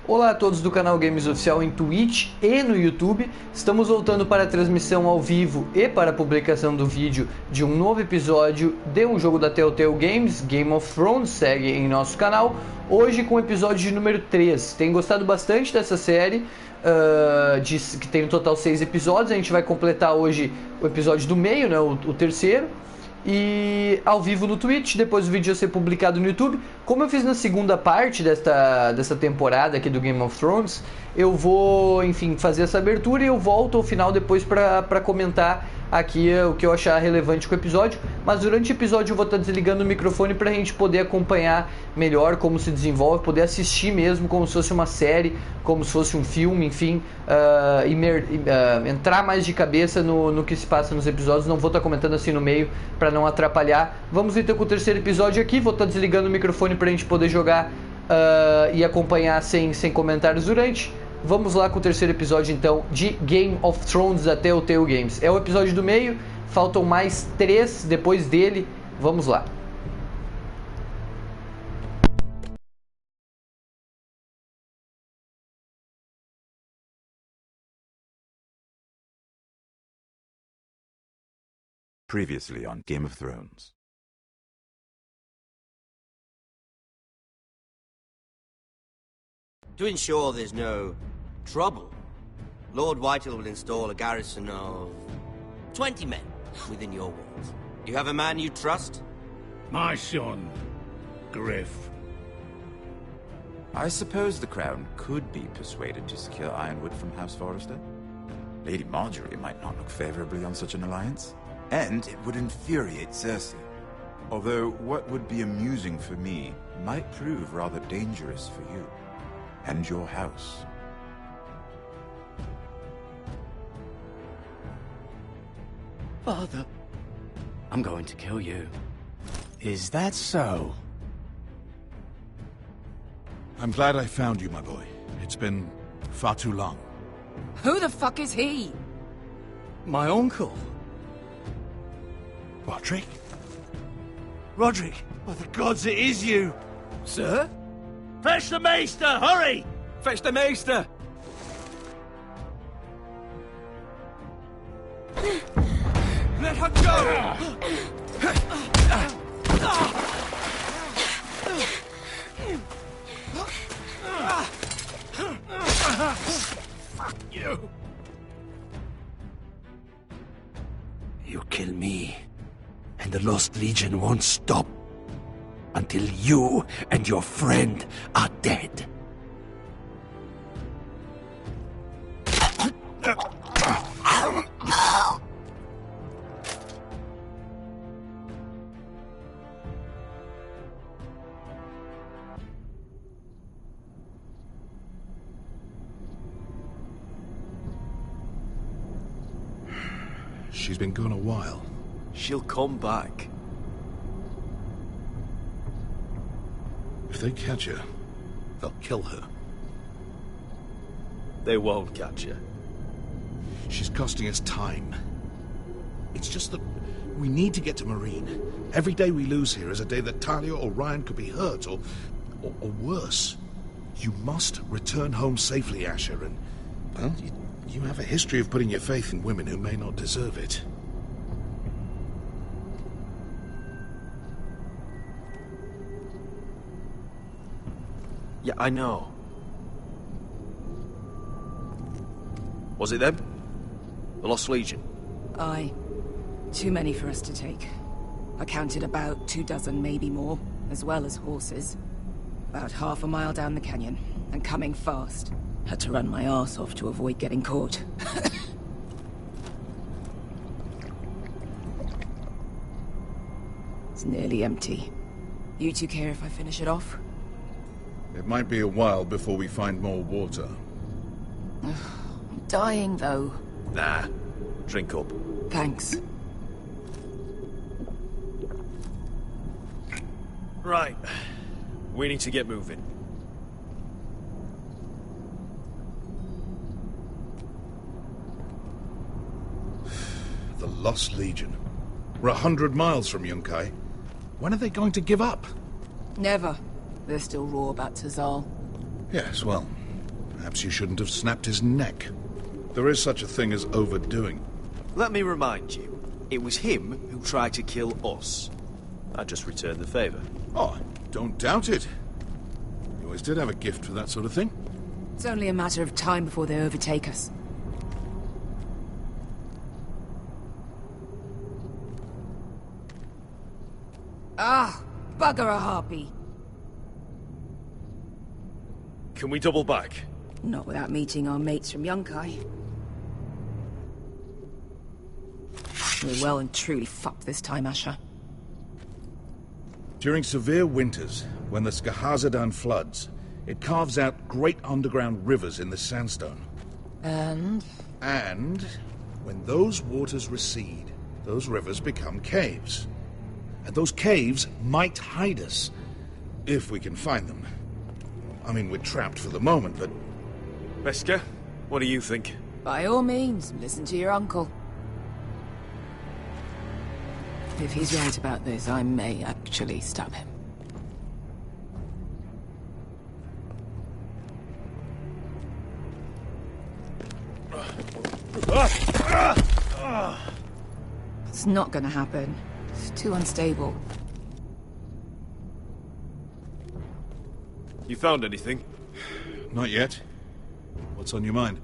Olá a todos do canal Games Oficial em Twitch e no YouTube. Estamos voltando para a transmissão ao vivo e para a publicação do vídeo de um novo episódio de um jogo da Telltale Games, Game of Thrones, segue em nosso canal. Hoje com o episódio de número 3. Tenho gostado bastante dessa série, que tem no total 6 episódios. A gente vai completar hoje o episódio do meio, né, o terceiro. E ao vivo no Twitch, depois o vídeo vai ser publicado no YouTube. Como eu fiz na segunda parte dessa temporada aqui do Game of Thrones, eu vou, enfim, fazer essa abertura e eu volto ao final depois para comentar aqui o que eu achar relevante com o episódio. Mas durante o episódio eu vou estar desligando o microfone para a gente poder acompanhar melhor como se desenvolve, poder assistir mesmo como se fosse uma série, como se fosse um filme, enfim, entrar mais de cabeça no que se passa nos episódios. Não vou estar comentando assim no meio para não atrapalhar. Vamos então com o terceiro episódio aqui. Vou estar desligando o microfone para a gente poder jogar e acompanhar sem comentários durante. Vamos lá com o terceiro episódio então de Game of Thrones da Telltale Games. É o episódio do meio, faltam mais 3 depois dele. Vamos lá. Previously on Game of Thrones. To ensure there's no trouble, Lord Whitehall will install a garrison of 20 men within your walls. Do you have a man you trust? My son, Griff. I suppose the Crown could be persuaded to secure Ironwood from House Forrester. Lady Marjorie might not look favorably on such an alliance. And it would infuriate Cersei. Although what would be amusing for me might prove rather dangerous for you. And your house. Father, I'm going to kill you. Is that so? I'm glad I found you, my boy. It's been far too long. Who the fuck is he? My uncle. Roderick? Roderick, by the gods, it is you! Sir? Fetch the Maester, hurry! Fetch the Maester! Let her go! Fuck you! You kill me, and the Lost Legion won't stop until you and your friend are dead. She's been gone a while. She'll come back. If they catch her, they'll kill her. They won't catch her. She's costing us time. It's just that we need to get to Marine. Every day we lose here is a day that Talia or Ryan could be hurt, or worse. You must return home safely, Asher, and, well, you have a history of putting your faith in women who may not deserve it. Yeah, I know. Was it them? The Lost Legion? Aye. Too many for us to take. I counted about 24, maybe more, as well as horses. About half a mile down the canyon, and coming fast. Had to run my arse off to avoid getting caught. It's nearly empty. You two care if I finish it off? It might be a while before we find more water. I'm dying, though. Nah. Drink up. Thanks. Right. We need to get moving. The Lost Legion. We're 100 miles from Yunkai. When are they going to give up? Never. They're still raw about Tazal. Yes, well, Perhaps you shouldn't have snapped his neck. There is such a thing as overdoing. Let me remind you, it was him who tried to kill us. I just returned the favor. Oh, don't doubt it. You always did have a gift for that sort of thing. It's only a matter of time before they overtake us. Ah, bugger a harpy. Can we double back? Not without meeting our mates from Yunkai. We're well and truly fucked this time, Asher. During severe winters, when the Skahazadan floods, it carves out great underground rivers in the sandstone. And when those waters recede, those rivers become caves. And those caves might hide us, if we can find them. I mean, we're trapped for the moment, but... Beskar, what do you think? by all means, listen to your uncle. If he's right about this, I may actually stab him. It's not gonna happen. It's too unstable. You found anything? Not yet. What's on your mind?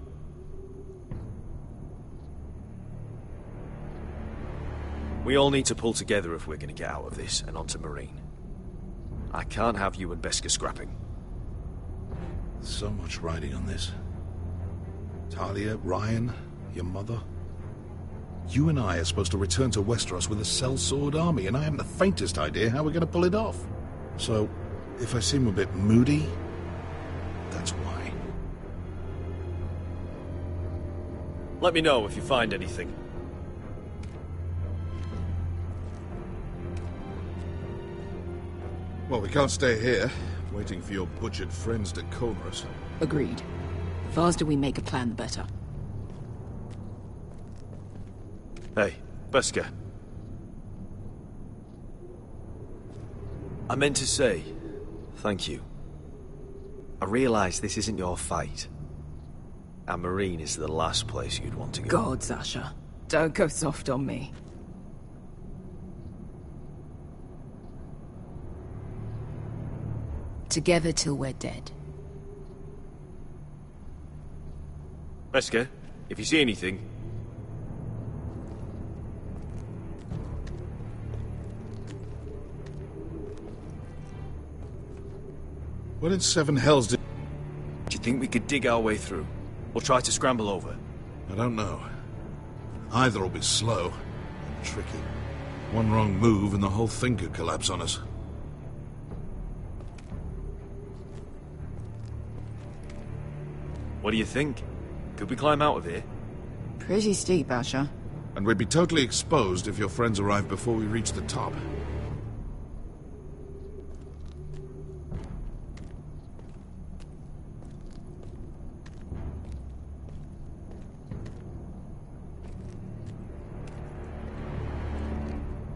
We all need to pull together if we're going to get out of this and onto Marine. I can't have you and Beskar scrapping. So much riding on this. Talia, Ryan, your mother. You and I are supposed to return to Westeros with a sellsword army, and I haven't the faintest idea how we're going to pull it off. So, if I seem a bit moody, that's why. Let me know if you find anything. Well, we can't stay here, waiting for your butchered friends to corner us. Agreed. The faster we make a plan, the better. Hey, Beskar. I meant to say, thank you. I realise this isn't your fight. And Marine is the last place you'd want to go. God, Sasha. Don't go soft on me. Together till we're dead. Beskar, if you see anything... What in seven hells did... Do you think we could dig our way through? Or try to scramble over? I don't know. Either will be slow and tricky. One wrong move and the whole thing could collapse on us. What do you think? Could we climb out of here? Pretty steep, Asher. And we'd be totally exposed if your friends arrived before we reached the top.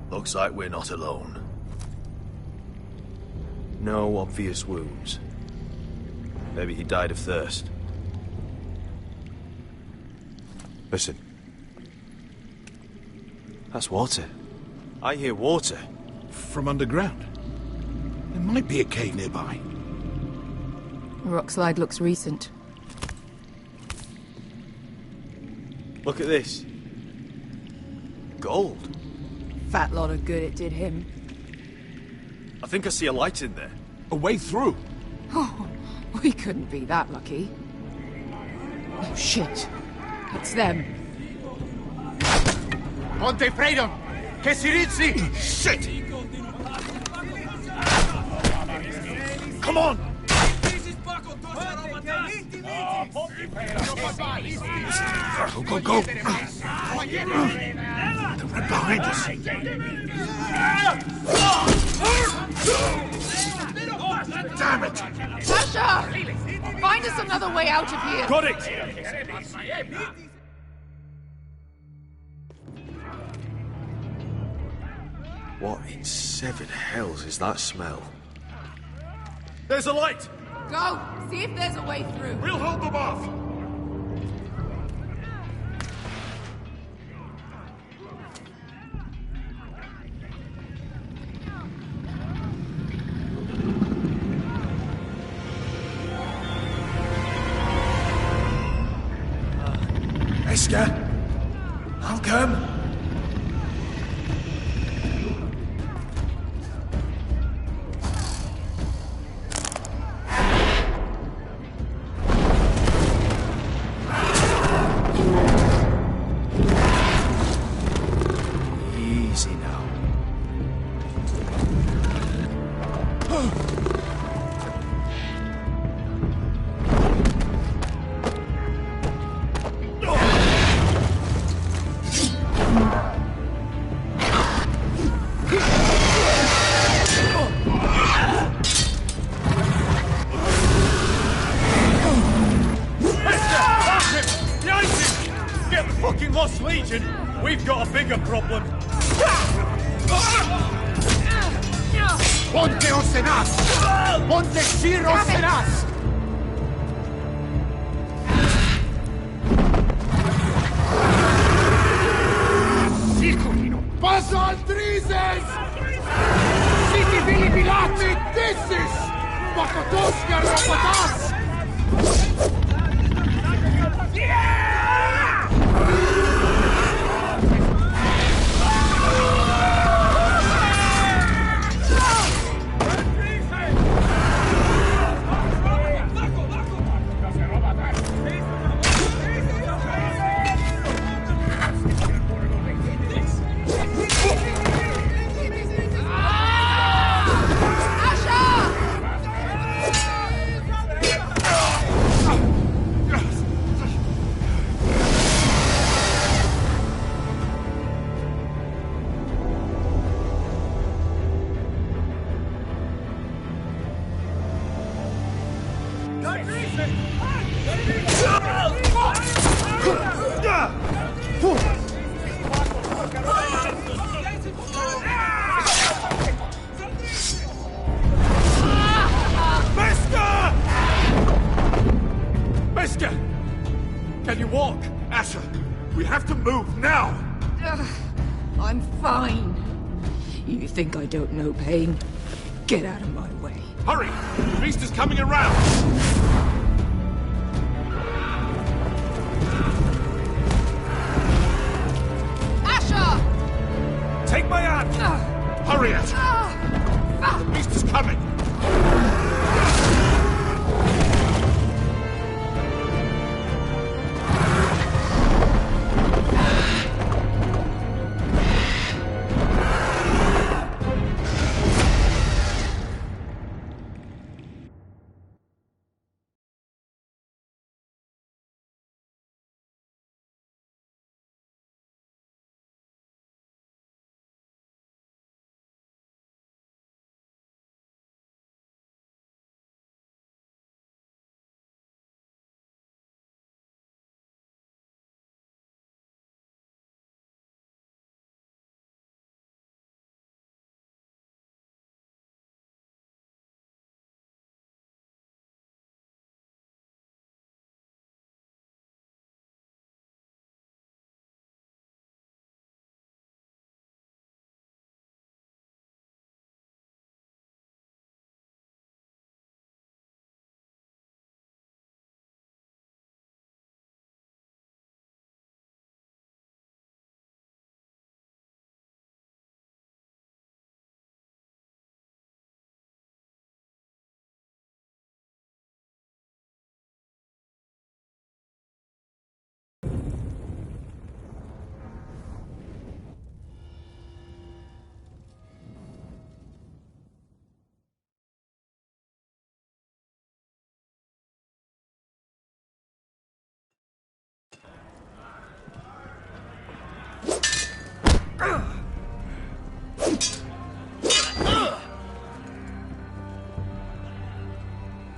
Looks like we're not alone. No obvious wounds. Maybe he died of thirst. Listen. That's water. I hear water. From underground. There might be a cave nearby. The rock slide looks recent. Look at this. Gold. Fat lot of good it did him. I think I see a light in there. A way through. Oh, we couldn't be that lucky. Oh, shit. It's them. Ponte freedom! Che si rizzi! Shit! Come on! Go, go, go! They're right behind us. Damn it! Sasha! Find us another way out of here! Got it! What in seven hells is that smell? There's a light! Go! See if there's a way through. We'll hold them off! Oscar, I'll come. Easy now. Lost Legion, we've got a bigger problem. Ponte os en as! Ponte Shiros en as! Sicurino! Passa al Drises! Siti Vili Bilati! Dissis! Bakotoska Rapatas! Can you walk? Asher, we have to move now! I'm fine. You think I don't know pain? Get out of my way. Hurry! The beast is coming around! Asher! Take my hand! Hurry, Asher! The beast is coming!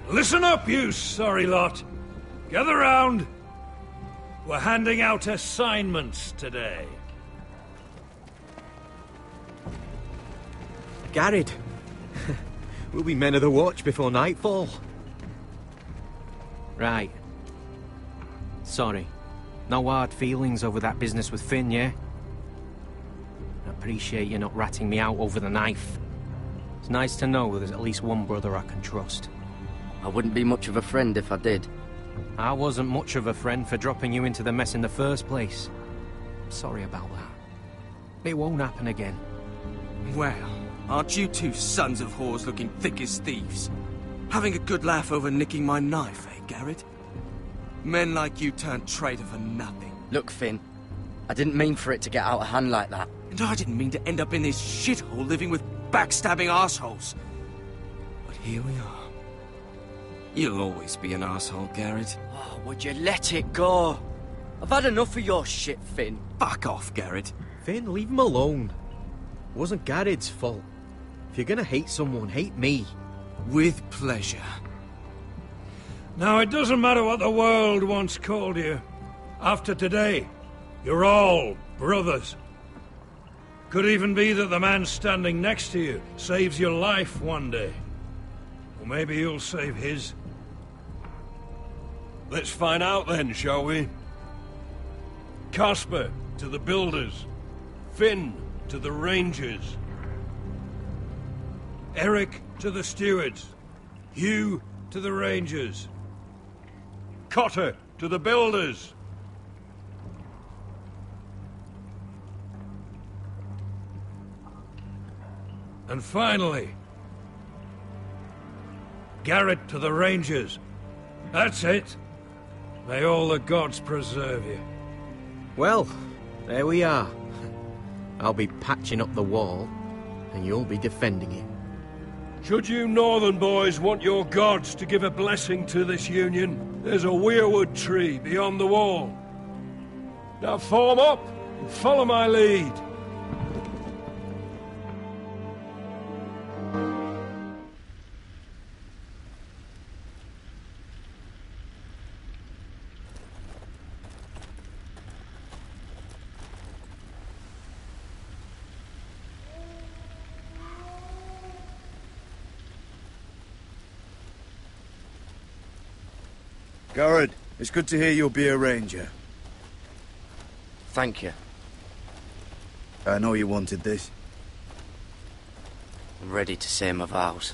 Listen up, you sorry lot. Gather round. We're handing out assignments today. Garrett, we'll be men of the watch before nightfall. Right. Sorry. No hard feelings over that business with Finn, yeah? I appreciate you not ratting me out over the knife. It's nice to know there's at least one brother I can trust. I wouldn't be much of a friend if I did. I wasn't much of a friend for dropping you into the mess in the first place. Sorry about that. It won't happen again. Well, aren't you two sons of whores looking thick as thieves? Having a good laugh over nicking my knife, eh, Garrett? Men like you turn traitor for nothing. Look, Finn, I didn't mean for it to get out of hand like that. And I didn't mean to end up in this shithole living with backstabbing assholes. But here we are. You'll always be an asshole, Garrett. Oh, would you let it go? I've had enough of your shit, Finn. Fuck off, Garrett. Finn, leave him alone. It wasn't Garrett's fault. If you're gonna hate someone, hate me. With pleasure. Now, it doesn't matter what the world once called you. After today, you're all brothers. Could even be that the man standing next to you saves your life one day. Or maybe you'll save his. Let's find out then, shall we? Casper to the builders. Finn to the rangers. Eric to the stewards. Hugh to the rangers. Cotter to the builders. And finally, Garrett to the rangers. That's it. May all the gods preserve you. Well, there we are. I'll be patching up the wall, and you'll be defending it. Should you northern boys want your gods to give a blessing to this union, there's a weirwood tree beyond the wall. Now form up and follow my lead. Garrett, it's good to hear you'll be a ranger. Thank you. I know you wanted this. I'm ready to say my vows.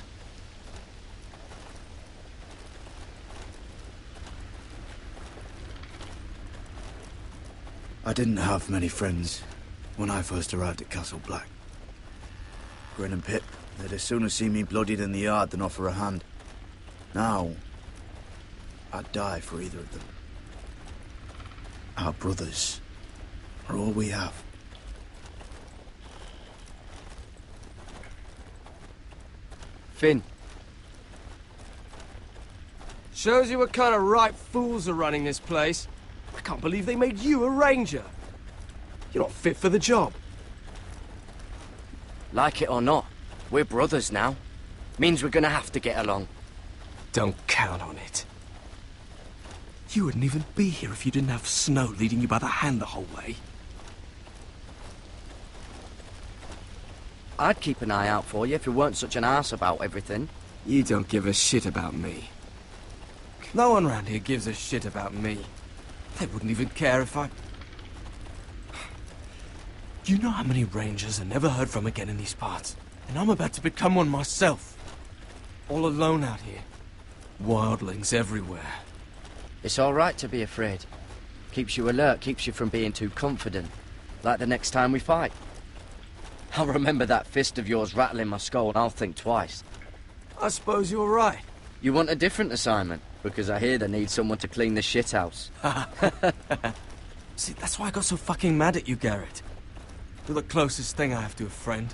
I didn't have many friends when I first arrived at Castle Black. Grin and Pip, they'd as soon see me bloodied in the yard than offer a hand. Now, I'd die for either of them. Our brothers are all we have. Finn. Shows you what kind of ripe fools are running this place. I can't believe they made you a ranger. You're not fit for the job. Like it or not, we're brothers now. Means we're gonna have to get along. Don't count on it. You wouldn't even be here if you didn't have Snow leading you by the hand the whole way. I'd keep an eye out for you if you weren't such an arse about everything. You don't give a shit about me. No one around here gives a shit about me. They wouldn't even care if I... Do you know how many rangers are never heard from again in these parts? And I'm about to become one myself. All alone out here. Wildlings everywhere. It's all right to be afraid. Keeps you alert, keeps you from being too confident. Like the next time we fight. I'll remember that fist of yours rattling my skull and I'll think twice. I suppose you're right. You want a different assignment? Because I hear they need someone to clean the shithouse. See, that's why I got so fucking mad at you, Garrett. You're the closest thing I have to a friend.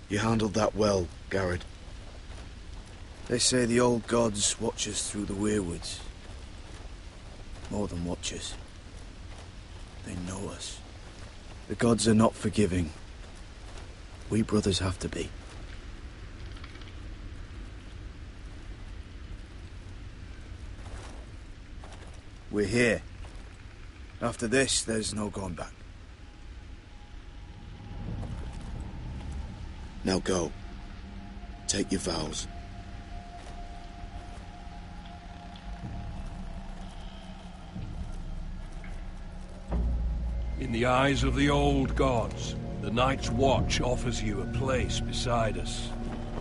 You handled that well, Garrett. They say the old gods watch us through the weirwoods. More than watch us. They know us. The gods are not forgiving. We brothers have to be. We're here. After this, there's no going back. Now go. Take your vows. In the eyes of the old gods, the Night's Watch offers you a place beside us.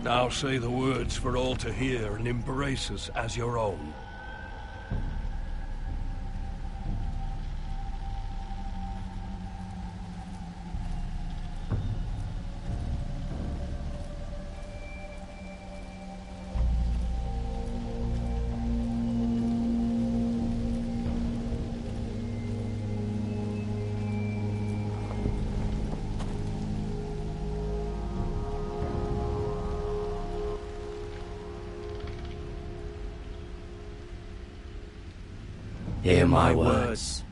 Now say the words for all to hear and embrace us as your own. Hear my words,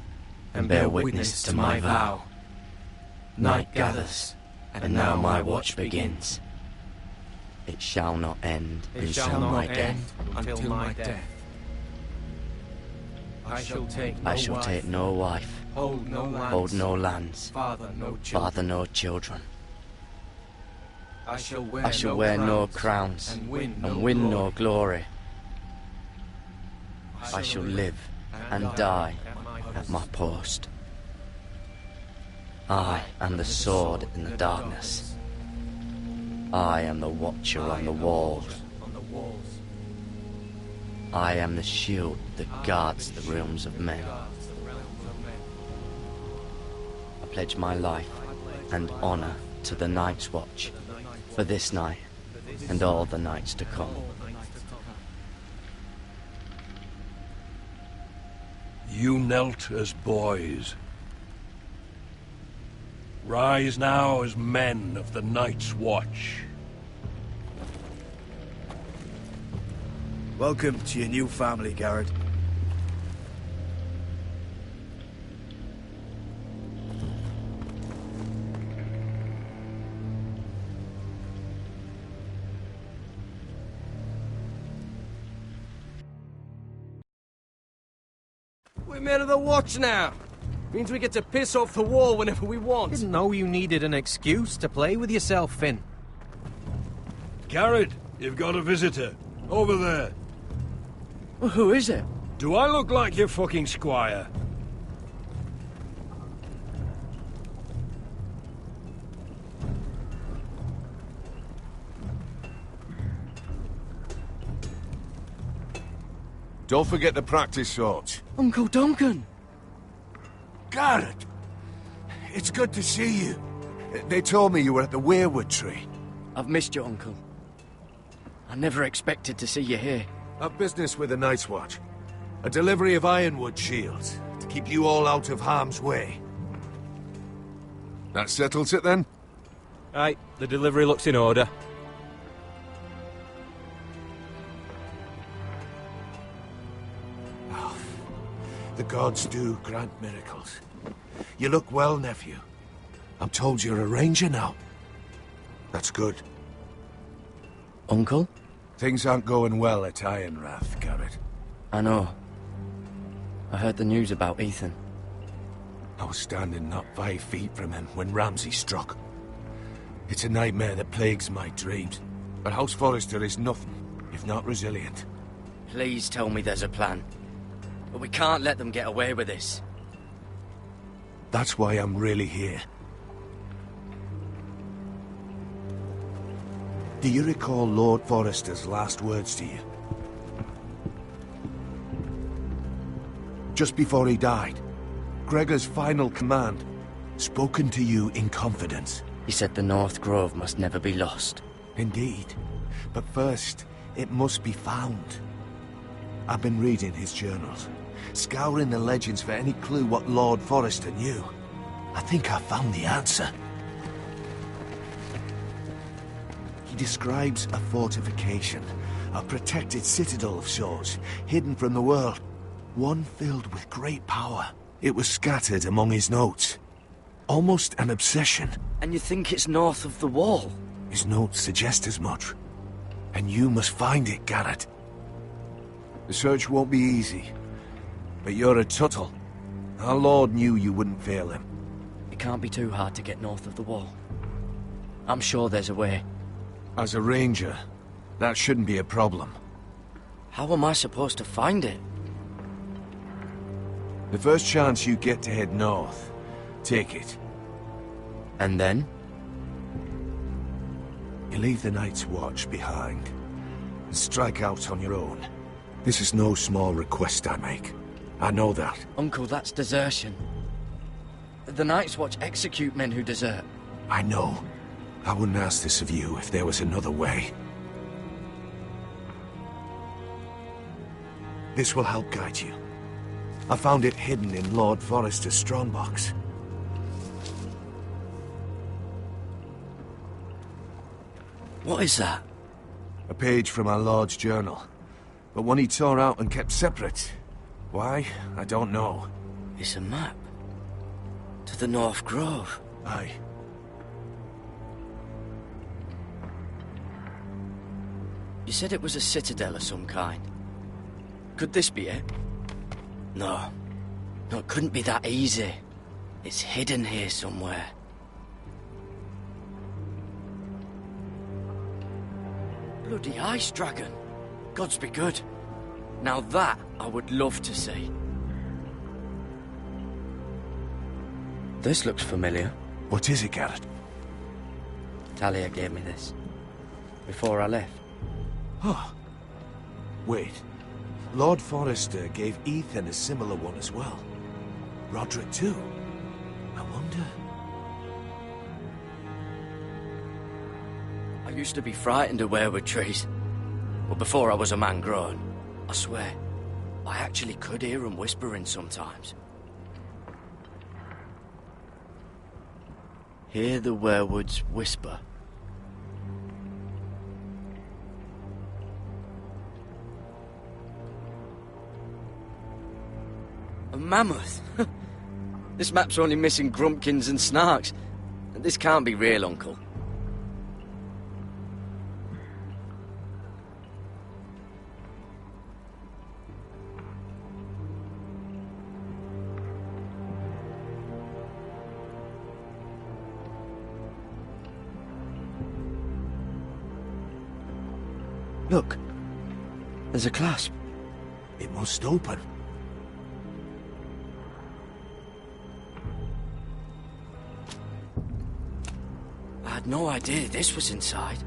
and bear witness to my vow. Night gathers, and now my watch begins. It shall not end until my death. Until my death. I shall take no wife, hold hold no lands, father no children. I shall wear no crowns, and win no glory. I shall live and die at my post. I am the sword in the darkness. I am the watcher on the walls. I am the shield that guards the realms of men. I pledge my life and honor to the Night's Watch for this night and all the nights to come. You knelt as boys. Rise now as men of the Night's Watch. Welcome to your new family, Garrett. We're men of the Watch now. Means we get to piss off the wall whenever we want. Didn't know you needed an excuse to play with yourself, Finn. Garrett, you've got a visitor. Over there. Well, who is it? Do I look like your fucking squire? Don't forget the practice swords. Uncle Duncan! Garrett! It's good to see you. They told me you were at the weirwood tree. I've missed you, Uncle. I never expected to see you here. I've business with the Night's Watch. A delivery of ironwood shields to keep you all out of harm's way. That settles it then? Aye, the delivery looks in order. The gods do grant miracles. You look well, nephew. I'm told you're a ranger now. That's good. Uncle? Things aren't going well at Ironrath, Garrett. I know. I heard the news about Ethan. I was standing not 5 feet from him when Ramsay struck. It's a nightmare that plagues my dreams. But House Forrester is nothing, if not resilient. Please tell me there's a plan. But we can't let them get away with this. That's why I'm really here. Do you recall Lord Forrester's last words to you? Just before he died, Gregor's final command, spoken to you in confidence. He said the North Grove must never be lost. Indeed. But first, it must be found. I've been reading his journals, scouring the legends for any clue what Lord Forrester knew. I think I found the answer. He describes a fortification, a protected citadel of sorts, hidden from the world. One filled with great power. It was scattered among his notes. Almost an obsession. And you think it's north of the wall? His notes suggest as much. And you must find it, Garrett. The search won't be easy. But you're a Tuttle. Our Lord knew you wouldn't fail him. It can't be too hard to get north of the wall. I'm sure there's a way. As a ranger, that shouldn't be a problem. How am I supposed to find it? The first chance you get to head north, take it. And then? You leave the Night's Watch behind, and strike out on your own. This is no small request I make. I know that. Uncle, that's desertion. The Night's Watch execute men who desert. I know. I wouldn't ask this of you if there was another way. This will help guide you. I found it hidden in Lord Forrester's strongbox. What is that? A page from our Lord's journal, but one he tore out and kept separate. Why? I don't know. It's a map. To the North Grove. Aye. You said it was a citadel of some kind. Could this be it? No. No, it couldn't be that easy. It's hidden here somewhere. Bloody ice dragon. Gods be good. Now that I would love to see. This looks familiar. What is it, Garrett? Talia gave me this. Before I left. Oh. Wait. Lord Forrester gave Ethan a similar one as well. Roderick too. I wonder... I used to be frightened of weirwood trees. But before I was a man grown, I swear, I actually could hear them whispering sometimes. Hear the werewoods whisper. A mammoth? This map's only missing grumpkins and snarks. This can't be real, Uncle. Look, there's a clasp. It must open. I had no idea this was inside.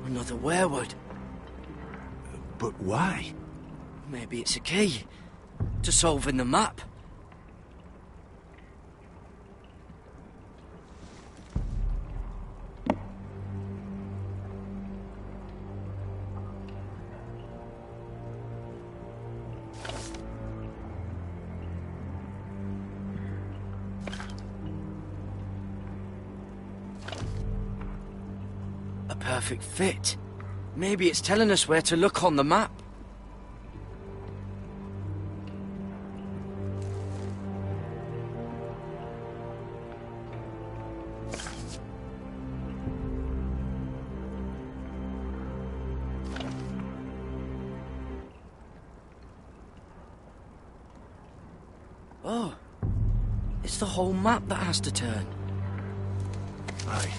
Another werewood. But why? Maybe it's a key to solving the map. Perfect fit. Maybe it's telling us where to look on the map. Oh, it's the whole map that has to turn. Aye.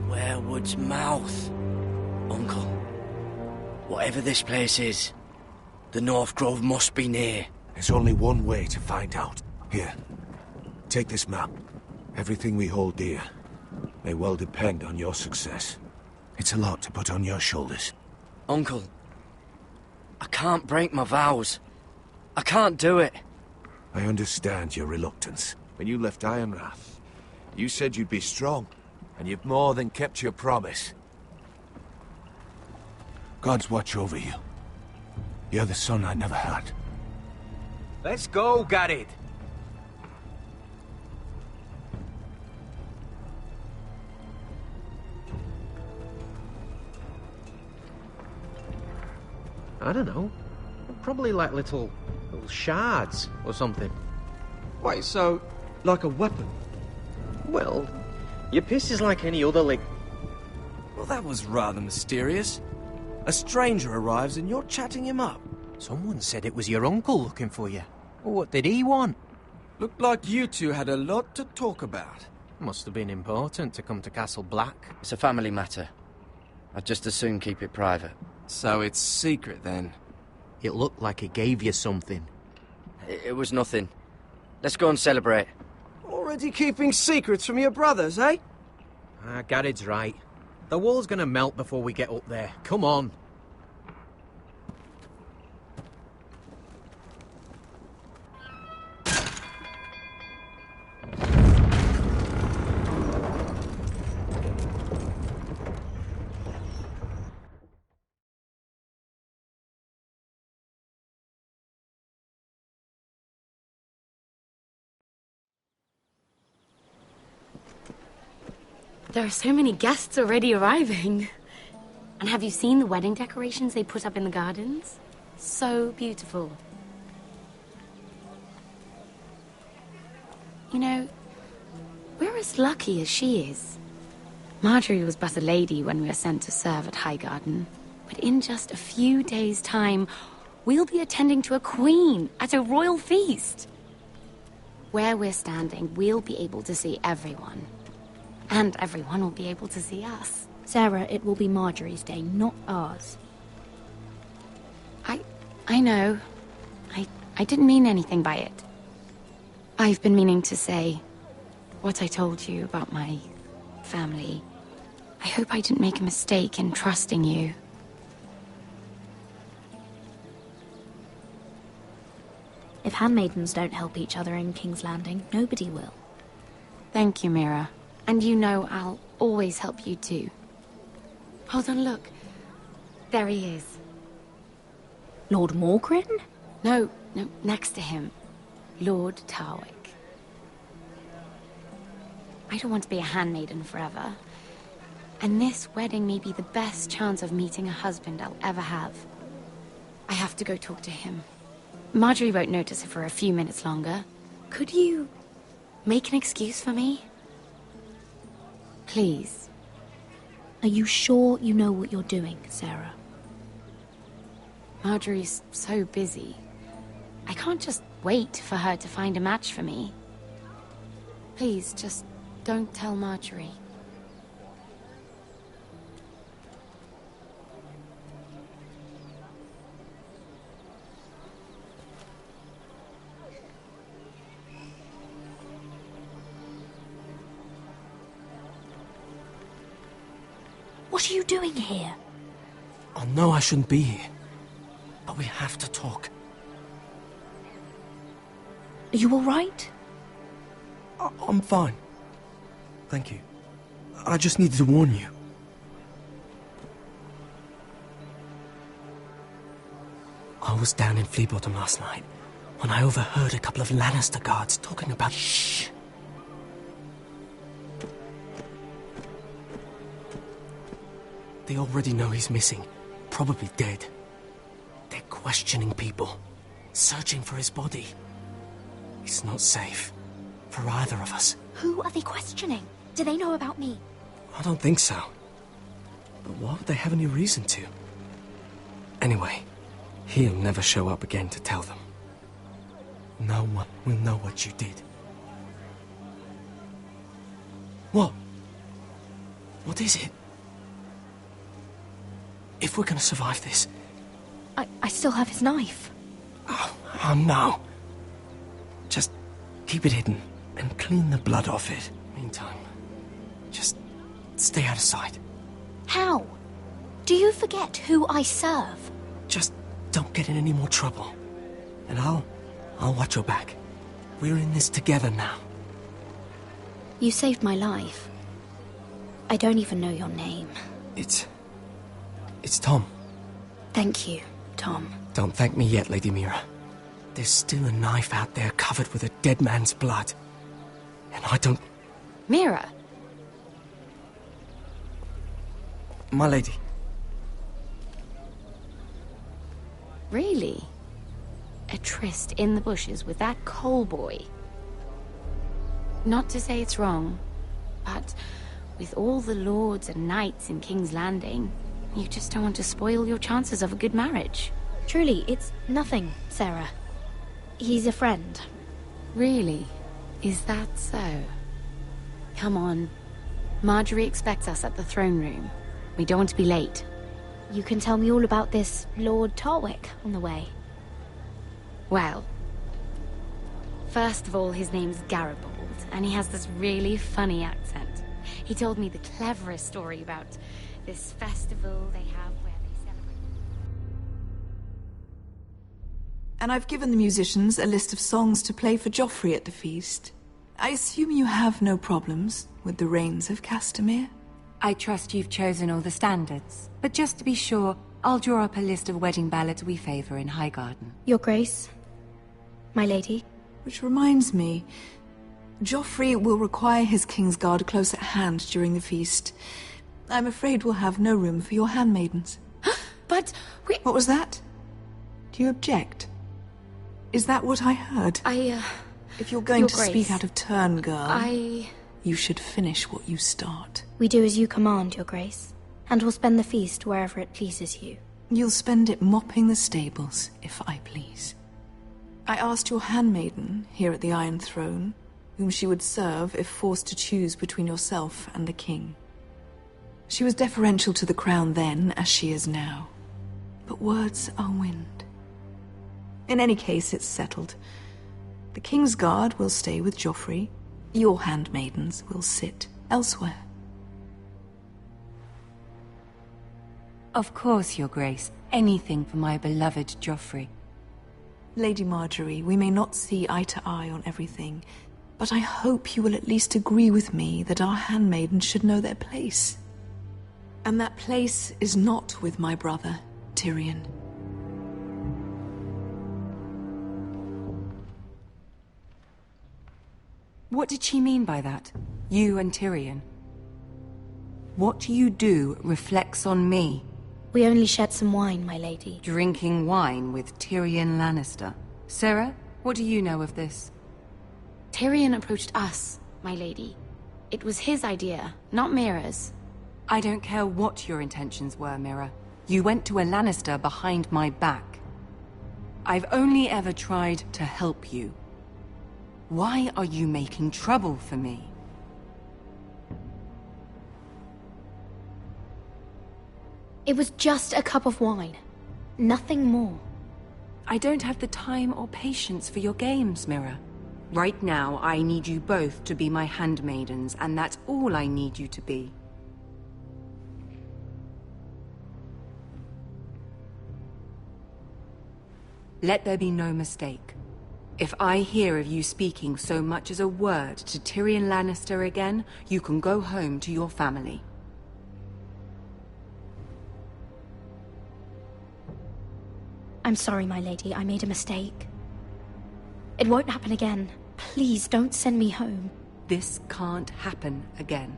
Werewood's mouth. Uncle, whatever this place is, the North Grove must be near. There's only one way to find out. Here, take this map. Everything we hold dear may well depend on your success. It's a lot to put on your shoulders. Uncle, I can't break my vows. I can't do it. I understand your reluctance. When you left Ironrath, you said you'd be strong. And you've more than kept your promise. God's watch over you. You're the son I never had. Let's go, Garrett. I don't know. Probably like little shards or something. Wait, so, like a weapon? Well, your piss is like any other Well, that was rather mysterious. A stranger arrives and you're chatting him up. Someone said it was your uncle looking for you. What did he want? Looked like you two had a lot to talk about. Must have been important to come to Castle Black. It's a family matter. I'd just as soon keep it private. So it's secret, then? It looked like he gave you something. It was nothing. Let's go and celebrate. Already keeping secrets from your brothers, eh? Garrett's right. The wall's gonna melt before we get up there. Come on. There are so many guests already arriving. And have you seen the wedding decorations they put up in the gardens? So beautiful. You know, we're as lucky as she is. Marjorie was but a lady when we were sent to serve at Highgarden. But in just a few days' time, we'll be attending to a queen at a royal feast. Where we're standing, we'll be able to see everyone. And everyone will be able to see us. Sarah, it will be Marjorie's day, not ours. I know. I didn't mean anything by it. I've been meaning to say what I told you about my family. I hope I didn't make a mistake in trusting you. If handmaidens don't help each other in King's Landing, nobody will. Thank you, Mira. And you know I'll always help you too. Hold on, look. There he is. Lord Morgrin? No, next to him. Lord Tarwick. I don't want to be a handmaiden forever. And this wedding may be the best chance of meeting a husband I'll ever have. I have to go talk to him. Marjorie won't notice it for a few minutes longer. Could you make an excuse for me? Please. Are you sure you know what you're doing, Sarah? Marjorie's so busy. I can't just wait for her to find a match for me. Please, just don't tell Marjorie. What are you doing here? I know I shouldn't be here, but we have to talk. Are you all right? I'm fine. Thank you. I just needed to warn you. I was down in Fleabottom last night when I overheard a couple of Lannister guards talking about... Shh! They already know he's missing, probably dead. They're questioning people, searching for his body. It's not safe for either of us. Who are they questioning? Do they know about me? I don't think so. But why would they have any reason to? Anyway, he'll never show up again to tell them. No one will know what you did. What? What is it? If we're gonna survive this... I still have his knife. Oh no. Just keep it hidden and clean the blood off it. Meantime, just stay out of sight. How? Do you forget who I serve? Just don't get in any more trouble. And I'll watch your back. We're in this together now. You saved my life. I don't even know your name. It's Tom. Thank you, Tom. Don't thank me yet, Lady Mira. There's still a knife out there covered with a dead man's blood. And I don't... Mira! My lady. Really? A tryst in the bushes with that coal boy? Not to say it's wrong, but with all the lords and knights in King's Landing, you just don't want to spoil your chances of a good marriage. Truly, it's nothing, Sarah. He's a friend. Really? Is that so? Come on. Marjorie expects us at the throne room. We don't want to be late. You can tell me all about this Lord Tarwick on the way. Well, first of all, his name's Garibaldi, and he has this really funny accent. He told me the cleverest story about this festival they have where they celebrate. And I've given the musicians a list of songs to play for Joffrey at the feast. I assume you have no problems with the Rains of Castamere? I trust you've chosen all the standards. But just to be sure, I'll draw up a list of wedding ballads we favor in Highgarden. Your Grace, my lady. Which reminds me, Joffrey will require his Kingsguard close at hand during the feast. I'm afraid we'll have no room for your handmaidens. But we... What was that? Do you object? Is that what I heard? If you're going to speak out of turn, girl... You should finish what you start. We do as you command, Your Grace, and we'll spend the feast wherever it pleases you. You'll spend it mopping the stables, if I please. I asked your handmaiden, here at the Iron Throne, whom she would serve if forced to choose between yourself and the king. She was deferential to the crown then, as she is now. But words are wind. In any case, it's settled. The Kingsguard will stay with Joffrey. Your handmaidens will sit elsewhere. Of course, Your Grace. Anything for my beloved Joffrey. Lady Marjorie, we may not see eye to eye on everything, but I hope you will at least agree with me that our handmaidens should know their place. And that place is not with my brother, Tyrion. What did she mean by that? You and Tyrion? What you do reflects on me. We only shed some wine, my lady. Drinking wine with Tyrion Lannister. Sarah, what do you know of this? Tyrion approached us, my lady. It was his idea, not Mira's. I don't care what your intentions were, Mira. You went to a Lannister behind my back. I've only ever tried to help you. Why are you making trouble for me? It was just a cup of wine. Nothing more. I don't have the time or patience for your games, Mira. Right now, I need you both to be my handmaidens, and that's all I need you to be. Let there be no mistake. If I hear of you speaking so much as a word to Tyrion Lannister again, you can go home to your family. I'm sorry, my lady. I made a mistake. It won't happen again. Please, don't send me home. This can't happen again.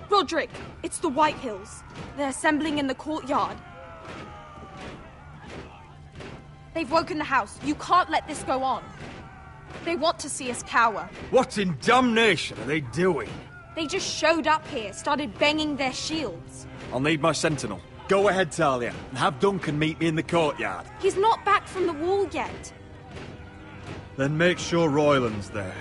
Roderick, it's the Whitehills. They're assembling in the courtyard. They've woken the house. You can't let this go on. They want to see us cower. What in damnation are they doing? They just showed up here, started banging their shields. I'll need my sentinel. Go ahead, Talia, and have Duncan meet me in the courtyard. He's not back from the wall yet. Then make sure Royland's there.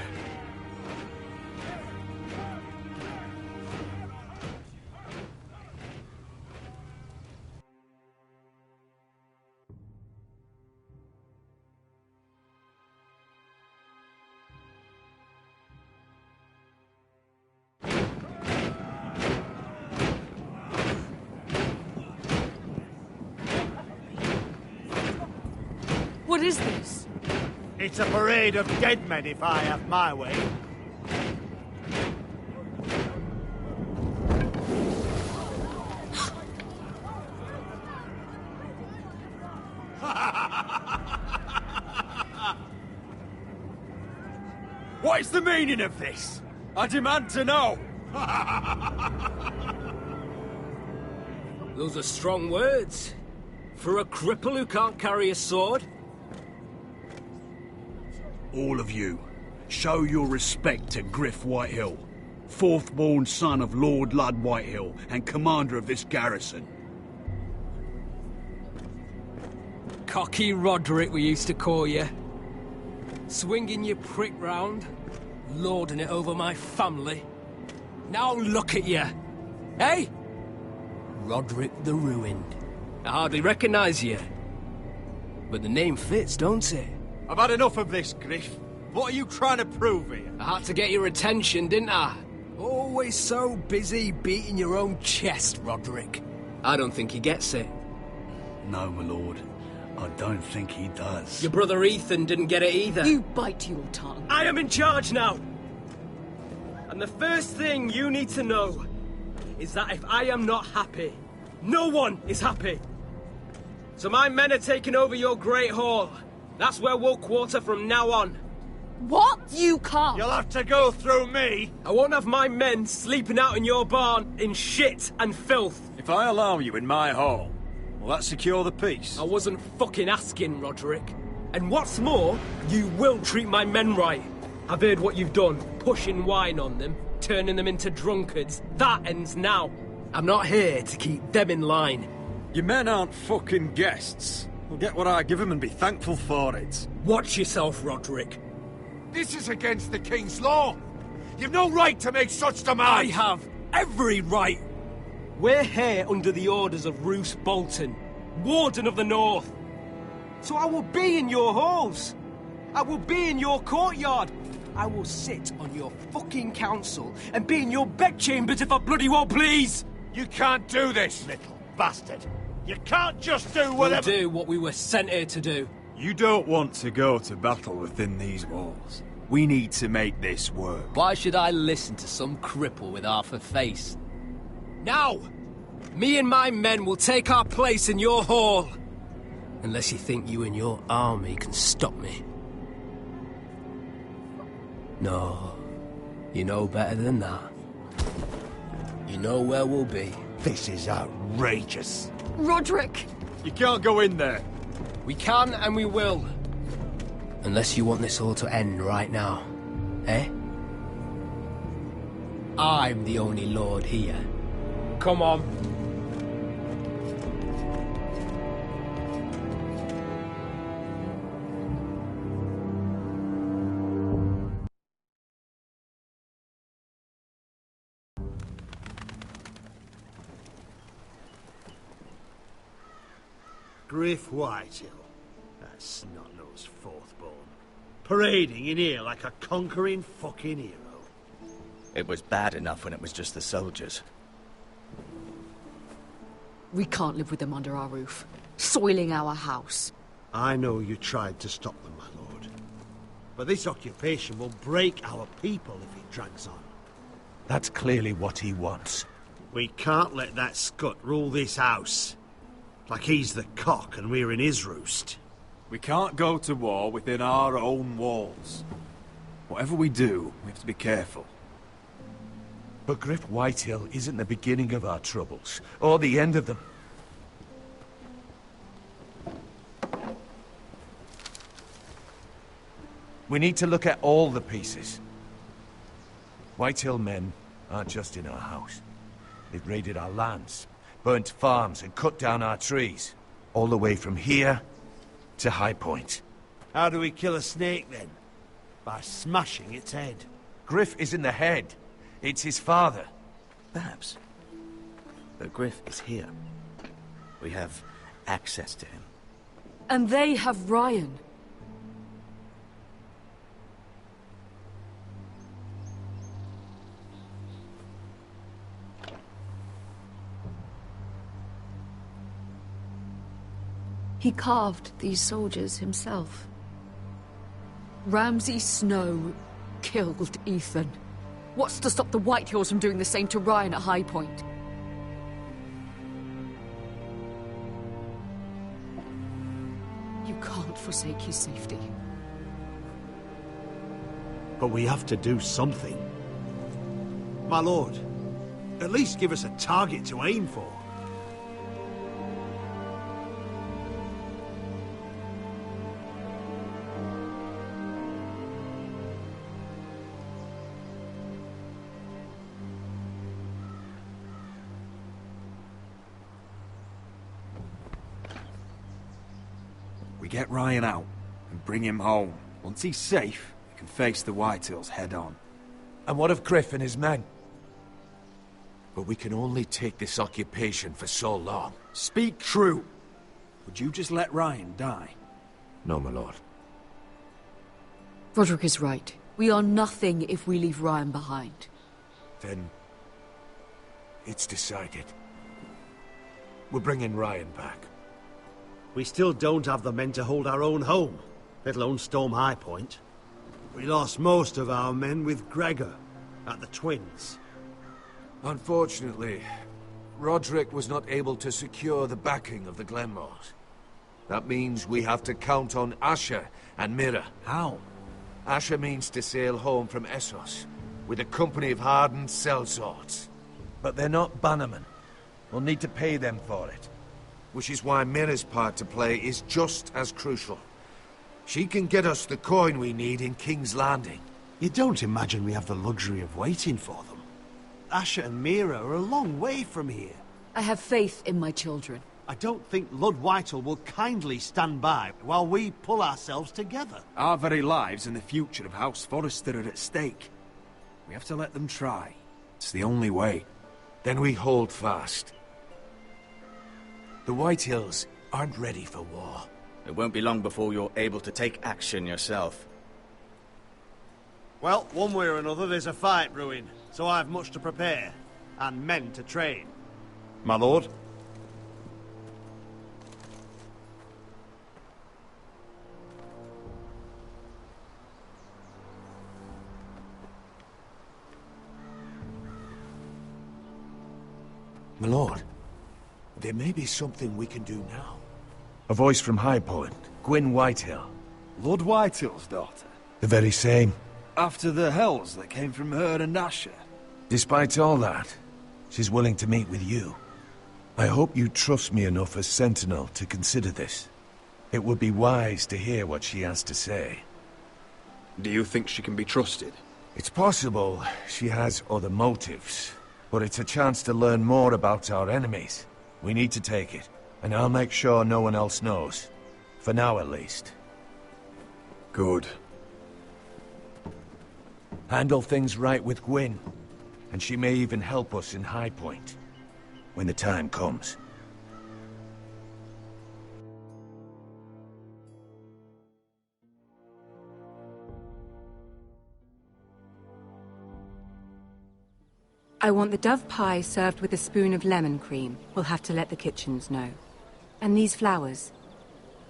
What is this? It's a parade of dead men, if I have my way. What is the meaning of this? I demand to know! Those are strong words. For a cripple who can't carry a sword? All of you, show your respect to Griff Whitehill, fourth-born son of Lord Ludd Whitehill and commander of this garrison. Cocky Roderick, we used to call you. Swinging your prick round, lording it over my family. Now look at you. Hey? Roderick the Ruined. I hardly recognise you. But the name fits, don't it? I've had enough of this, Griff. What are you trying to prove here? I had to get your attention, didn't I? Always so busy beating your own chest, Roderick. I don't think he gets it. No, my lord. I don't think he does. Your brother Ethan didn't get it either. You bite your tongue. I am in charge now! And the first thing you need to know is that if I am not happy, no one is happy. So my men are taking over your Great Hall. That's where we'll quarter from now on. What? You can't. You'll have to go through me. I won't have my men sleeping out in your barn in shit and filth. If I allow you in my hall, will that secure the peace? I wasn't fucking asking, Roderick. And what's more, you will treat my men right. I've heard what you've done, pushing wine on them, turning them into drunkards. That ends now. I'm not here to keep them in line. Your men aren't fucking guests. They'll get what I give them and be thankful for it. Watch yourself, Roderick. This is against the King's law. You've no right to make such demands. I have every right. We're here under the orders of Roose Bolton, Warden of the North. So I will be in your halls. I will be in your courtyard. I will sit on your fucking council and be in your bedchambers if I bloody well please. You can't do this, little bastard. You can't just do whatever... We'll do what we were sent here to do. You don't want to go to battle within these walls. We need to make this work. Why should I listen to some cripple with half a face? Now! Me and my men will take our place in your hall. Unless you think you and your army can stop me. No, you know better than that. You know where we'll be. This is outrageous. Roderick! You can't go in there. We can and we will. Unless you want this all to end right now. Eh? I'm the only lord here. Come on. Griff Whitehill, that snot-nosed fourth-born, parading in here like a conquering fucking hero. It was bad enough when it was just the soldiers. We can't live with them under our roof, soiling our house. I know you tried to stop them, my lord. But this occupation will break our people if it drags on. That's clearly what he wants. We can't let that scut rule this house. Like he's the cock and we're in his roost. We can't go to war within our own walls. Whatever we do, we have to be careful. But Griff Whitehill isn't the beginning of our troubles, or the end of them. We need to look at all the pieces. Whitehill men aren't just in our house. They've raided our lands, burnt farms and cut down our trees. All the way from here to High Point. How do we kill a snake then? By smashing its head. Griff isn't the head. It's his father. Perhaps. But Griff is here. We have access to him. And they have Ryan. He carved these soldiers himself. Ramsay Snow killed Ethan. What's to stop the Whitehills from doing the same to Ryan at High Point? You can't forsake his safety. But we have to do something. My lord, at least give us a target to aim for. We get Ryan out and bring him home. Once he's safe, we can face the Whitehills head on. And what of Griff and his men? But we can only take this occupation for so long. Speak true! Would you just let Ryan die? No, my lord. Roderick is right. We are nothing if we leave Ryan behind. Then... it's decided. We're bringing Ryan back. We still don't have the men to hold our own home, let alone storm High Point. We lost most of our men with Gregor at the Twins. Unfortunately, Roderick was not able to secure the backing of the Glenmores. That means we have to count on Asher and Mira. How? Asher means to sail home from Essos, with a company of hardened sellswords. But they're not bannermen. We'll need to pay them for it. Which is why Mira's part to play is just as crucial. She can get us the coin we need in King's Landing. You don't imagine we have the luxury of waiting for them? Asher and Mira are a long way from here. I have faith in my children. I don't think Lord Whitehall will kindly stand by while we pull ourselves together. Our very lives and the future of House Forrester are at stake. We have to let them try. It's the only way. Then we hold fast. The Whitehills aren't ready for war. It won't be long before you're able to take action yourself. Well, one way or another, there's a fight brewing, so I've much to prepare, and men to train. My lord? My lord, there may be something we can do now. A voice from High Point, Gwyn Whitehill. Lord Whitehill's daughter? The very same. After the hells that came from her and Asher? Despite all that, she's willing to meet with you. I hope you trust me enough as Sentinel to consider this. It would be wise to hear what she has to say. Do you think she can be trusted? It's possible she has other motives, but it's a chance to learn more about our enemies. We need to take it, and I'll make sure no one else knows. For now, at least. Good. Handle things right with Gwyn, and she may even help us in High Point, when the time comes. I want the dove pie served with a spoon of lemon cream. We'll have to let the kitchens know. And these flowers.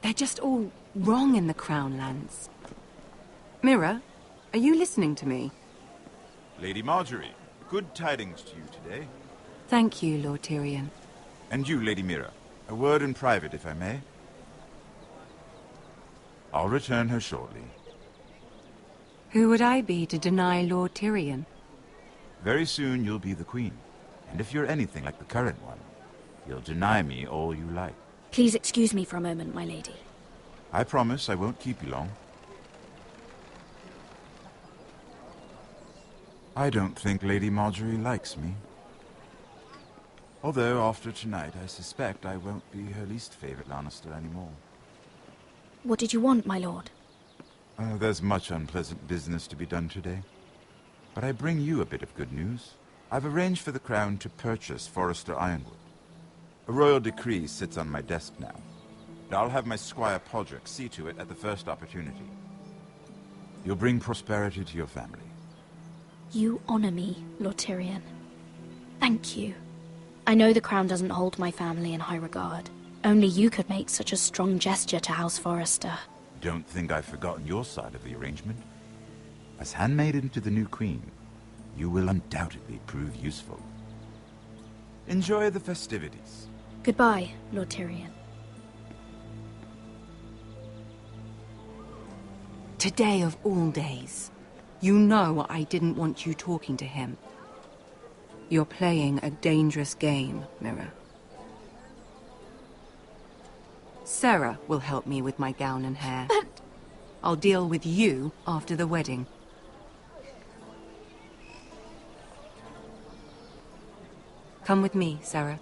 They're just all wrong in the Crown lands. Mira, are you listening to me? Lady Marjorie, good tidings to you today. Thank you, Lord Tyrion. And you, Lady Mira. A word in private, if I may. I'll return her shortly. Who would I be to deny Lord Tyrion? Very soon you'll be the queen. And if you're anything like the current one, you'll deny me all you like. Please excuse me for a moment, my lady. I promise I won't keep you long. I don't think Lady Marjorie likes me. Although, after tonight, I suspect I won't be her least favorite Lannister anymore. What did you want, my lord? There's much unpleasant business to be done today. But I bring you a bit of good news. I've arranged for the Crown to purchase Forrester Ironwood. A royal decree sits on my desk now. And I'll have my squire Podrick see to it at the first opportunity. You'll bring prosperity to your family. You honor me, Lord Tyrion. Thank you. I know the Crown doesn't hold my family in high regard. Only you could make such a strong gesture to House Forrester. Don't think I've forgotten your side of the arrangement. As handmaiden to the new queen, you will undoubtedly prove useful. Enjoy the festivities. Goodbye, Lord Tyrion. Today of all days. You know I didn't want you talking to him. You're playing a dangerous game, Mira. Sarah will help me with my gown and hair. But... I'll deal with you after the wedding. Come with me, Sarah.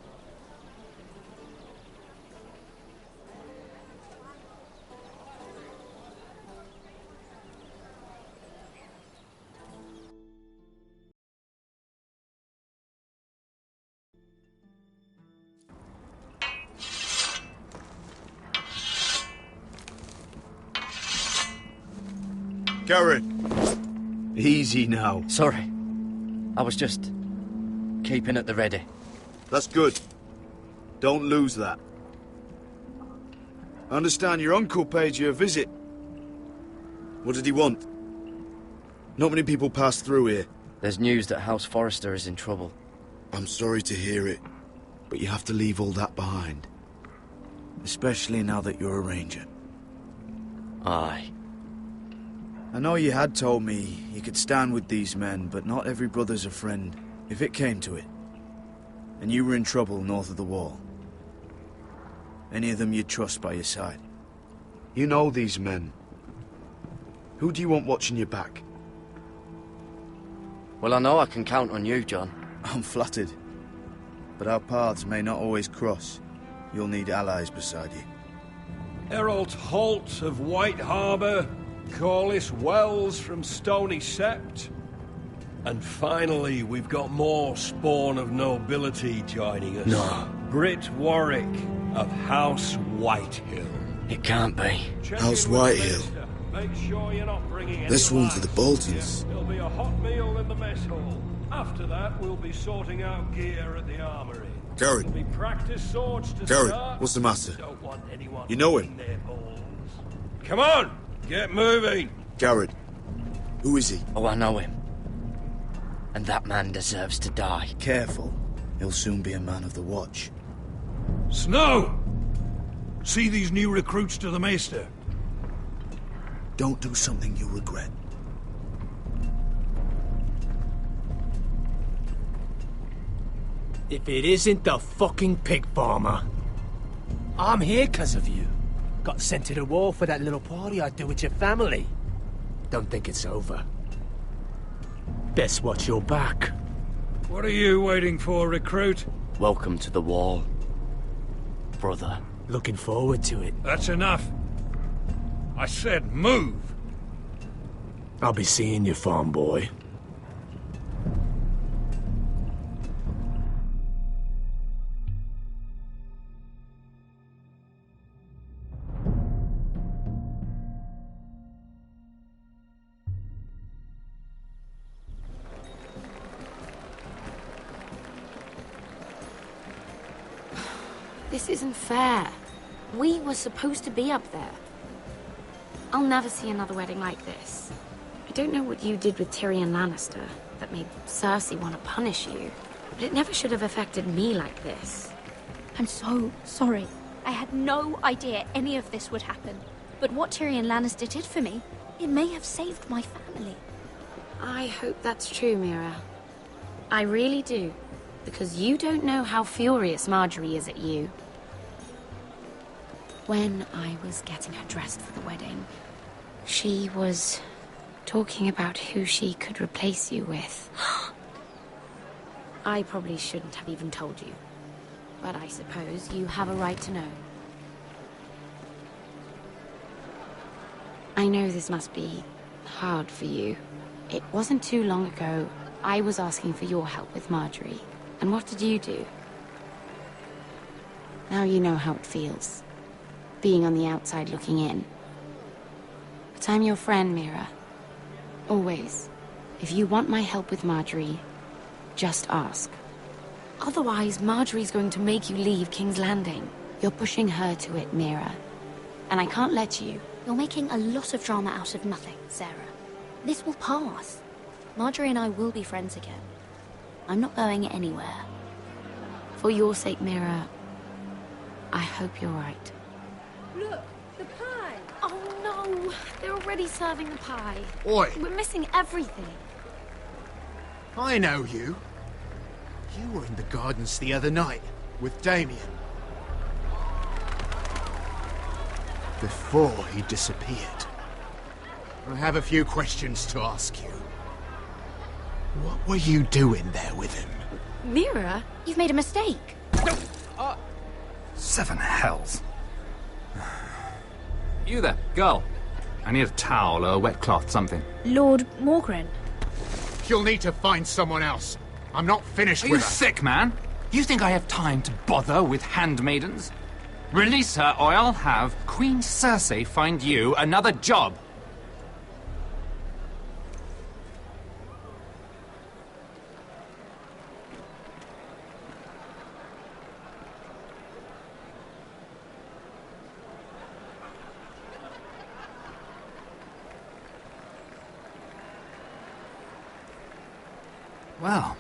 Garrett! Easy now. Sorry. I was just keeping at the ready. That's good. Don't lose that. I understand your uncle paid you a visit. What did he want? Not many people pass through here. There's news that House Forrester is in trouble. I'm sorry to hear it, but you have to leave all that behind. Especially now that you're a ranger. Aye. I know you had told me you could stand with these men, but not every brother's a friend, if it came to it. And you were in trouble north of the wall. Any of them you'd trust by your side. You know these men. Who do you want watching your back? Well, I know I can count on you, John. I'm flattered. But our paths may not always cross. You'll need allies beside you. Errol Holt of White Harbour, Corliss Wells from Stony Sept. And finally, we've got more spawn of nobility joining us. No. Britt Warwick of House Whitehill. It can't be. House Whitehill. Make sure you're not bringing This any one for the Boltons. There'll be a hot meal in the mess hall. After that, we'll be sorting out gear at the armory. Garrett. There'll be practice swords to Garrett, start. what's the matter? Don't want anyone You know him? their balls. Come on, get moving. Garrett. Who is he? Oh, I know him. And that man deserves to die. Careful. He'll soon be a man of the watch. Snow! See these new recruits to the Maester? Don't do something you'll regret. If it isn't the fucking pig farmer. I'm here 'cause of you. Got sent to the war for that little party I do with your family. Don't think it's over. Best watch your back. What are you waiting for, recruit? Welcome to the wall, brother. Looking forward to it. That's enough. I said move. I'll be seeing you, farm boy. This isn't fair. We were supposed to be up there. I'll never see another wedding like this. I don't know what you did with Tyrion Lannister that made Cersei want to punish you, but it never should have affected me like this. I'm so sorry. I had no idea any of this would happen. But what Tyrion Lannister did for me, it may have saved my family. I hope that's true, Mira. I really do. Because you don't know how furious Marjorie is at you. When I was getting her dressed for the wedding, she was talking about who she could replace you with. I probably shouldn't have even told you, but I suppose you have a right to know. I know this must be hard for you. It wasn't too long ago I was asking for your help with Marjorie. And what did you do? Now you know how it feels, being on the outside looking in. But I'm your friend, Mira. Always. If you want my help with Marjorie, just ask. Otherwise, Marjorie's going to make you leave King's Landing. You're pushing her to it, Mira. And I can't let you. You're making a lot of drama out of nothing, Sarah. This will pass. Marjorie and I will be friends again. I'm not going anywhere. For your sake, Mira, I hope you're right. Look, the pie! Oh no! No, they're already serving the pie. Oi! We're missing everything. I know you. You were in the gardens the other night with Damien. Before he disappeared. I have a few questions to ask you. What were you doing there with him? Mira, you've made a mistake. Seven hells. You there, girl. I need a towel or a wet cloth, something. Lord Morgren. You'll need to find someone else. I'm not finished Are with you her. sick, man? You think I have time to bother with handmaidens? Release her, or I'll have Queen Cersei find you another job. Well,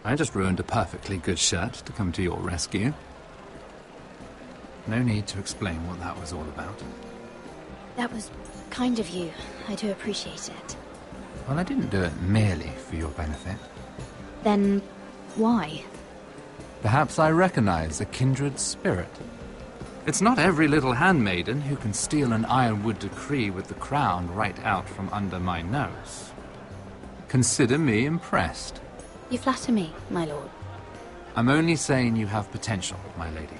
I just ruined a perfectly good shirt to come to your rescue. No need to explain what that was all about. That was kind of you. I do appreciate it. Well, I didn't do it merely for your benefit. Then, why? Perhaps I recognize a kindred spirit. It's not every little handmaiden who can steal an ironwood decree with the crown right out from under my nose. Consider me impressed. You flatter me, my lord. I'm only saying you have potential, my lady.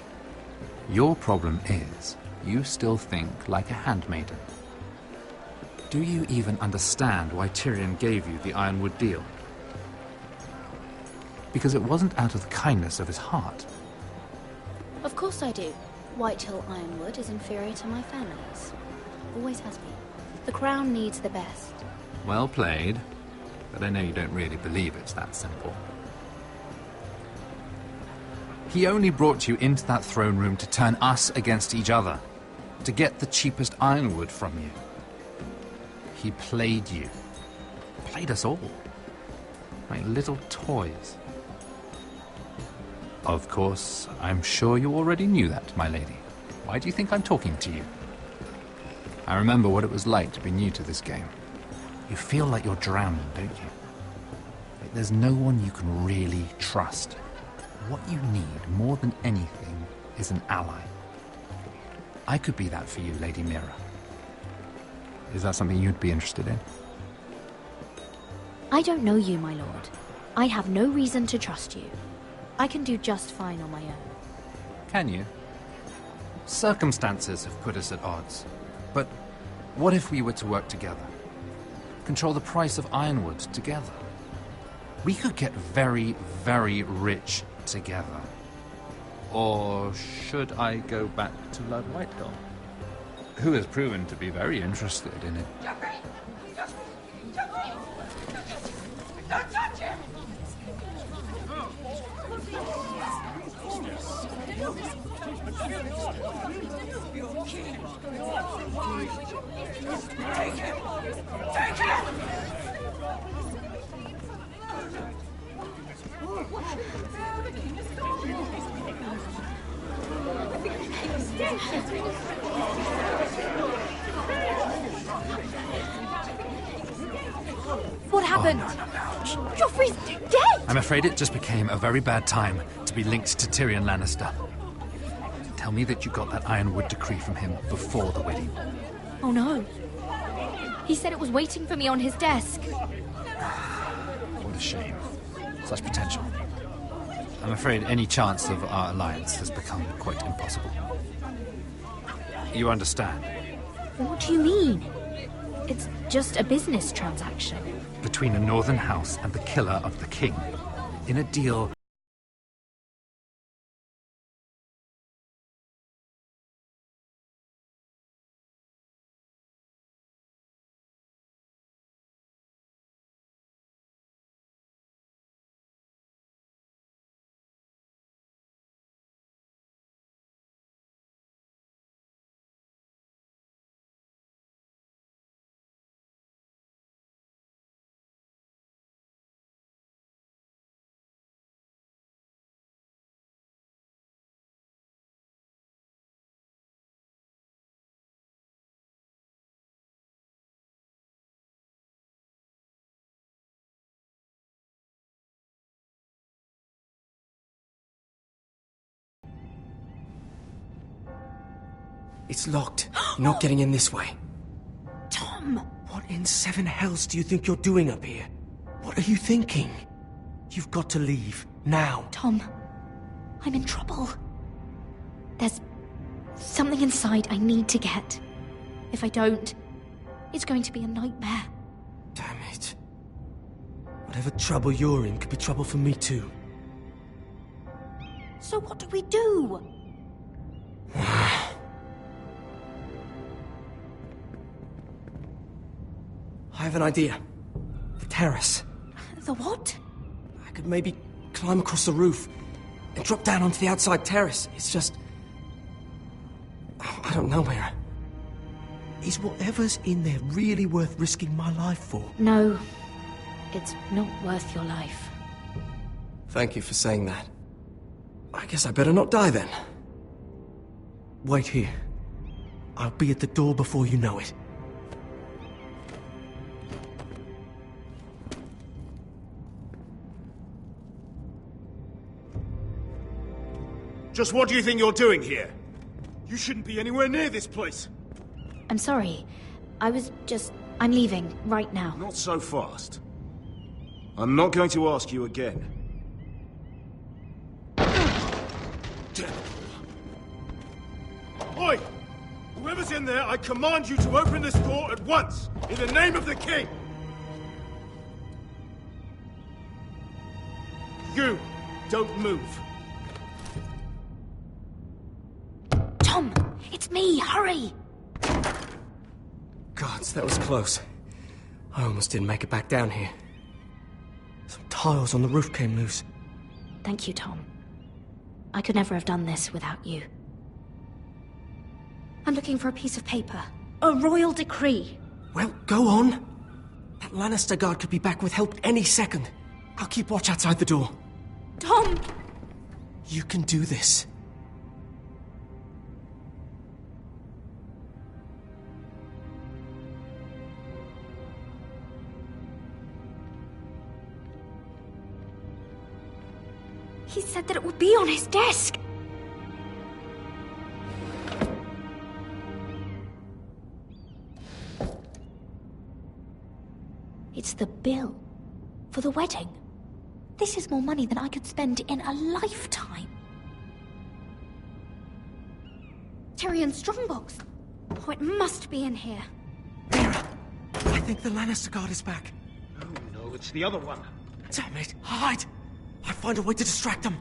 Your problem is, you still think like a handmaiden. Do you even understand why Tyrion gave you the Ironwood deal? Because it wasn't out of the kindness of his heart. Of course I do. Whitehill Ironwood is inferior to my family's. Always has been. The crown needs the best. Well played. But I know you don't really believe it's that simple. He only brought you into that throne room to turn us against each other, to get the cheapest ironwood from you. He played you. Played us all. Like little toys. Of course, I'm sure you already knew that, my lady. Why do you think I'm talking to you? I remember what it was like to be new to this game. You feel like you're drowning, don't you? Like there's no one you can really trust. What you need, more than anything, is an ally. I could be that for you, Lady Mira. Is that something you'd be interested in? I don't know you, my lord. I have no reason to trust you. I can do just fine on my own. Can you? Circumstances have put us at odds. But what if we were to work together? Control the price of ironwood together. We could get very, very rich together. Or should I go back to Lord Whitehill, who has proven to be very interested in it? Don't touch him! Take him! Take him! What happened? Oh, no. Joffrey's dead! I'm afraid it just became a very bad time to be linked to Tyrion Lannister. Tell me that you got that Ironwood decree from him before the wedding. Oh no. He said it was waiting for me on his desk. What a shame. Such potential. I'm afraid any chance of our alliance has become quite impossible. You understand? What do you mean? It's just a business transaction. Between a northern house and the killer of the king. In a deal It's locked. You're not getting in this way. Tom! What in seven hells do you think you're doing up here? What are you thinking? You've got to leave. Now. Tom, I'm in trouble. There's something inside I need to get. If I don't, it's going to be a nightmare. Damn it. Whatever trouble you're in could be trouble for me too. So what do we do? I have an idea. The terrace. The what? I could maybe climb across the roof and drop down onto the outside terrace. It's just... I don't know, Mira. Is whatever's in there really worth risking my life for? No, it's not worth your life. Thank you for saying that. I guess I better not die then. Wait here. I'll be at the door before you know it. Just what do you think you're doing here? You shouldn't be anywhere near this place. I'm sorry. I'm leaving right now. Not so fast. I'm not going to ask you again. Oi! Whoever's in there, I command you to open this door at once, in the name of the king! You, don't move. Tom, it's me, hurry! Gods, that was close. I almost didn't make it back down here. Some tiles on the roof came loose. Thank you, Tom. I could never have done this without you. I'm looking for a piece of paper. A royal decree. Well, go on. That Lannister guard could be back with help any second. I'll keep watch outside the door. Tom! You can do this. He said that it would be on his desk. It's the bill for the wedding. This is more money than I could spend in a lifetime. Tyrion Strongbox. Oh, it must be in here. Mira, I think the Lannister guard is back. Oh no, it's the other one. Damn it, hide! I'll find a way to distract them.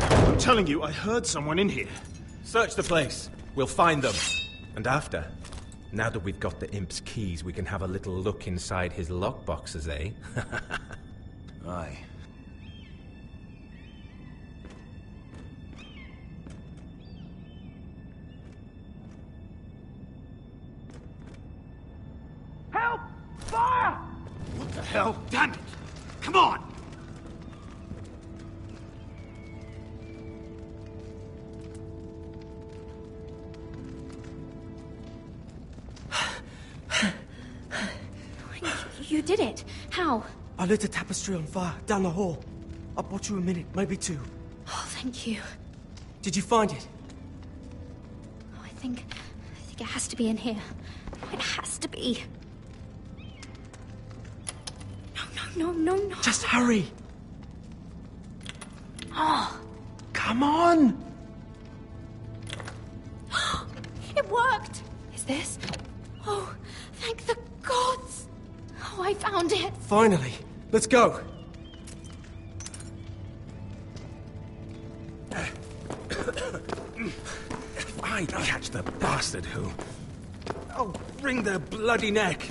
I'm telling you, I heard someone in here. Search the place. We'll find them. And after, now that we've got the imp's keys, we can have a little look inside his lockboxes, eh? Aye. Help! Fire! What the hell? Damn it! Come on! You did it. How? I lit a tapestry on fire down the hall. I bought you a minute, maybe two. Oh, thank you. Did you find it? Oh, I think it has to be in here. It has to be. No. Just hurry. Oh. Come on. It worked. Is this? Oh, thank the gods. Oh, I found it. Finally. Let's go. If I catch the bastard who... I'll wring their bloody neck.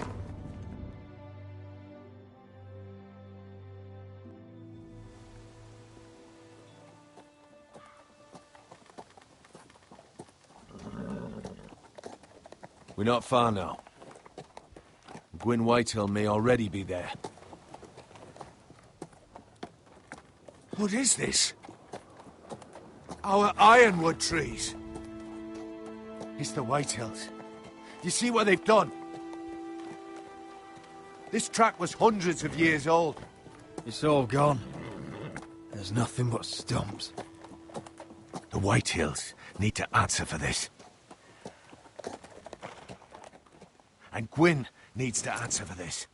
We're not far now. Gwyn Whitehill may already be there. What is this? Our ironwood trees. It's the Whitehills. You see what they've done? This track was hundreds of years old. It's all gone. There's nothing but stumps. The Whitehills need to answer for this. And Gwyn needs to answer for this.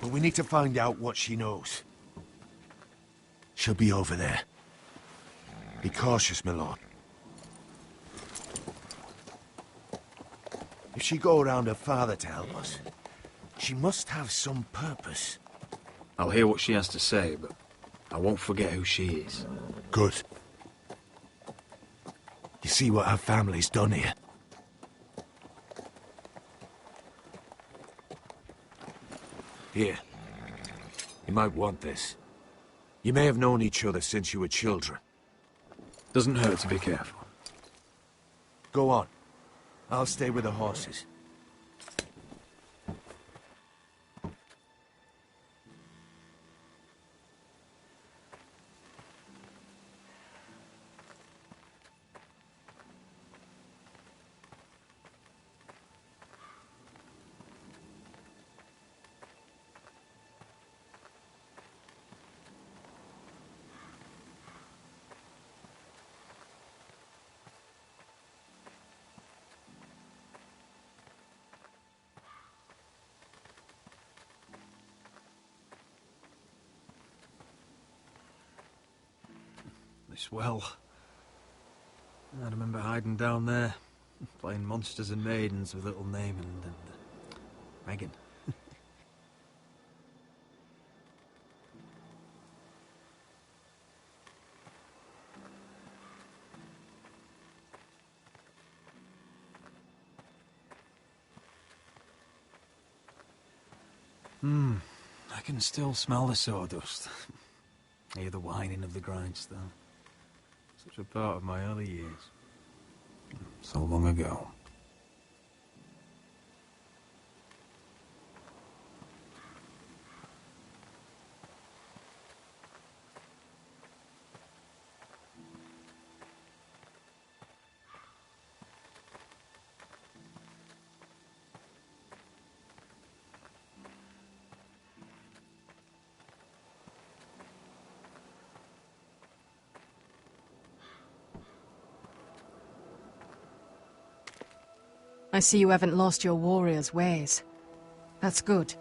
But we need to find out what she knows. She'll be over there. Be cautious, my lord. If she go around her father to help us, she must have some purpose. I'll hear what she has to say, but I won't forget who she is. Good. You see what her family's done here? Here. You might want this. You may have known each other since you were children. Doesn't hurt to be careful. Go on. I'll stay with the horses. This well. I remember hiding down there, playing monsters and maidens with little Naaman and Megan. I can still smell the sawdust. Hear the whining of the grindstone. Such a part of my early years. So long ago. I see you haven't lost your warrior's ways. That's good.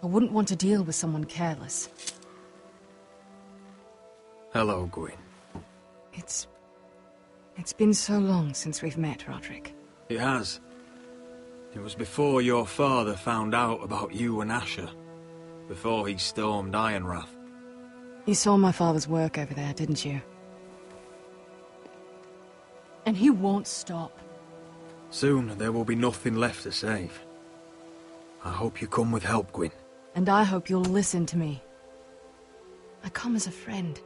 I wouldn't want to deal with someone careless. Hello, Gwyn. It's been so long since we've met, Roderick. It has. It was before your father found out about you and Asher. Before he stormed Ironrath. You saw my father's work over there, didn't you? And he won't stop. Soon there will be nothing left to save. I hope you come with help, Gwyn. And I hope you'll listen to me. I come as a friend.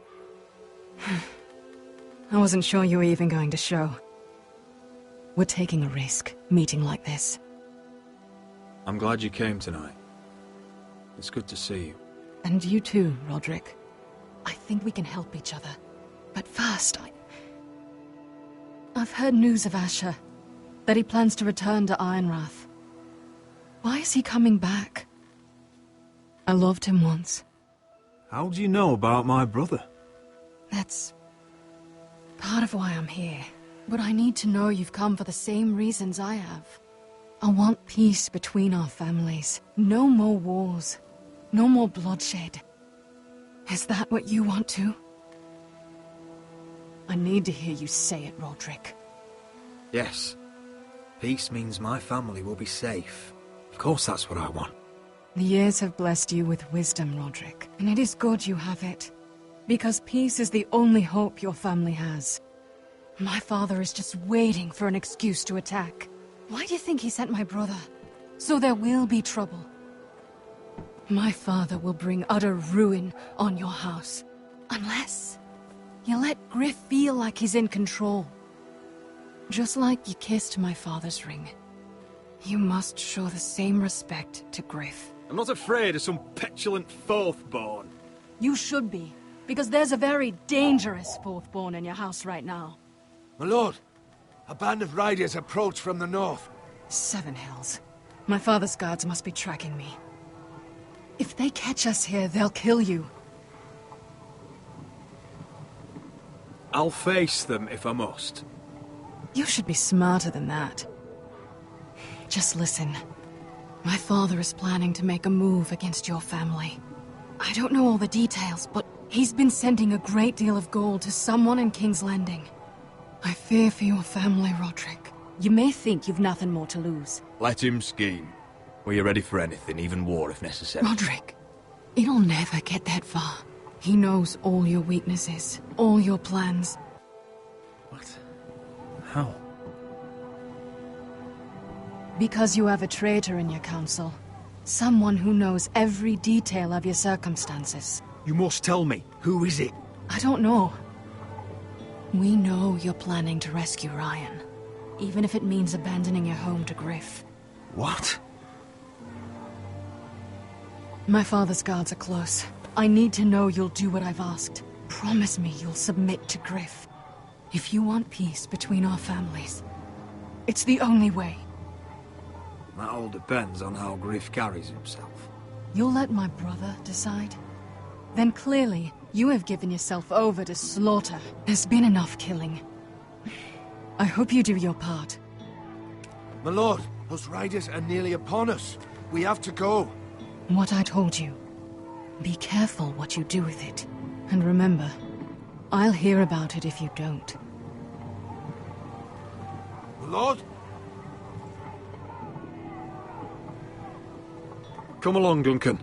I wasn't sure you were even going to show. We're taking a risk, meeting like this. I'm glad you came tonight. It's good to see you. And you too, Roderick. I think we can help each other. But first, I've heard news of Asher. That he plans to return to Ironrath. Why is he coming back? I loved him once. How do you know about my brother? That's part of why I'm here. But I need to know you've come for the same reasons I have. I want peace between our families. No more wars. No more bloodshed. Is that what you want too? I need to hear you say it, Roderick. Yes. Peace means my family will be safe. Of course that's what I want. The years have blessed you with wisdom, Roderick. And it is good you have it. Because peace is the only hope your family has. My father is just waiting for an excuse to attack. Why do you think he sent my brother? So there will be trouble. My father will bring utter ruin on your house. Unless you let Griff feel like he's in control. Just like you kissed my father's ring. You must show the same respect to Griff. I'm not afraid of some petulant fourthborn. You should be, because there's a very dangerous fourthborn in your house right now. My lord, a band of riders approach from the north. 7 Hills. My father's guards must be tracking me. If they catch us here, they'll kill you. I'll face them if I must. You should be smarter than that. Just listen. My father is planning to make a move against your family. I don't know all the details, but he's been sending a great deal of gold to someone in King's Landing. I fear for your family, Roderick. You may think you've nothing more to lose. Let him scheme. We are ready for anything, even war if necessary. Roderick, it'll never get that far. He knows all your weaknesses, all your plans. What? How? Because you have a traitor in your council. Someone who knows every detail of your circumstances. You must tell me. Who is it? I don't know. We know you're planning to rescue Ryan. Even if it means abandoning your home to Griff. What? My father's guards are close. I need to know you'll do what I've asked. Promise me you'll submit to Griff. If you want peace between our families, it's the only way. That all depends on how Griff carries himself. You'll let my brother decide? Then clearly, you have given yourself over to slaughter. There's been enough killing. I hope you do your part. My lord, those riders are nearly upon us. We have to go. What I told you. Be careful what you do with it. And remember, I'll hear about it if you don't. My lord? Come along, Duncan.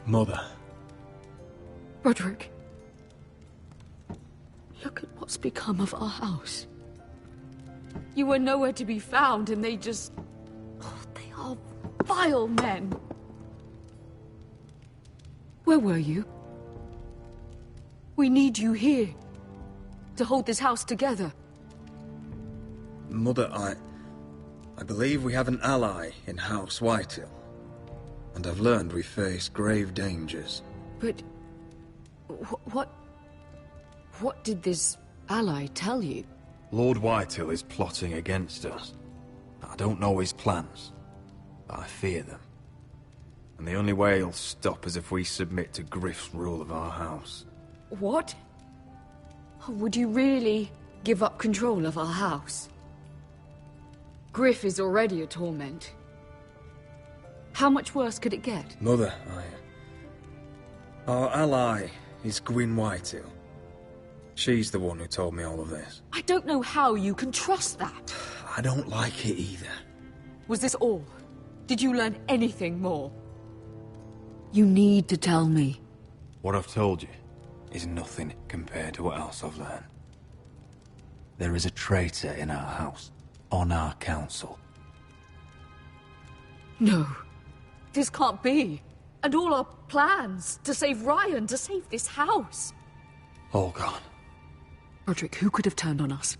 Mother. Roderick. Look at what's become of our house. You were nowhere to be found, and they just... Oh, they are vile men. Where were you? We need you here. To hold this house together. Mother, I believe we have an ally in House Whitehill. And I've learned we face grave dangers. But... What did this ally tell you? Lord Whitehill is plotting against us. I don't know his plans, but I fear them. And the only way he'll stop is if we submit to Griff's rule of our house. What? Would you really give up control of our house? Griff is already a torment. How much worse could it get? Mother, our ally is Gwyn Whitehill. She's the one who told me all of this. I don't know how you can trust that. I don't like it either. Was this all? Did you learn anything more? You need to tell me. What I've told you is nothing compared to what else I've learned. There is a traitor in our house, on our council. No. This can't be. And all our plans to save Ryan, to save this house. All gone. Roderick, who could have turned on us?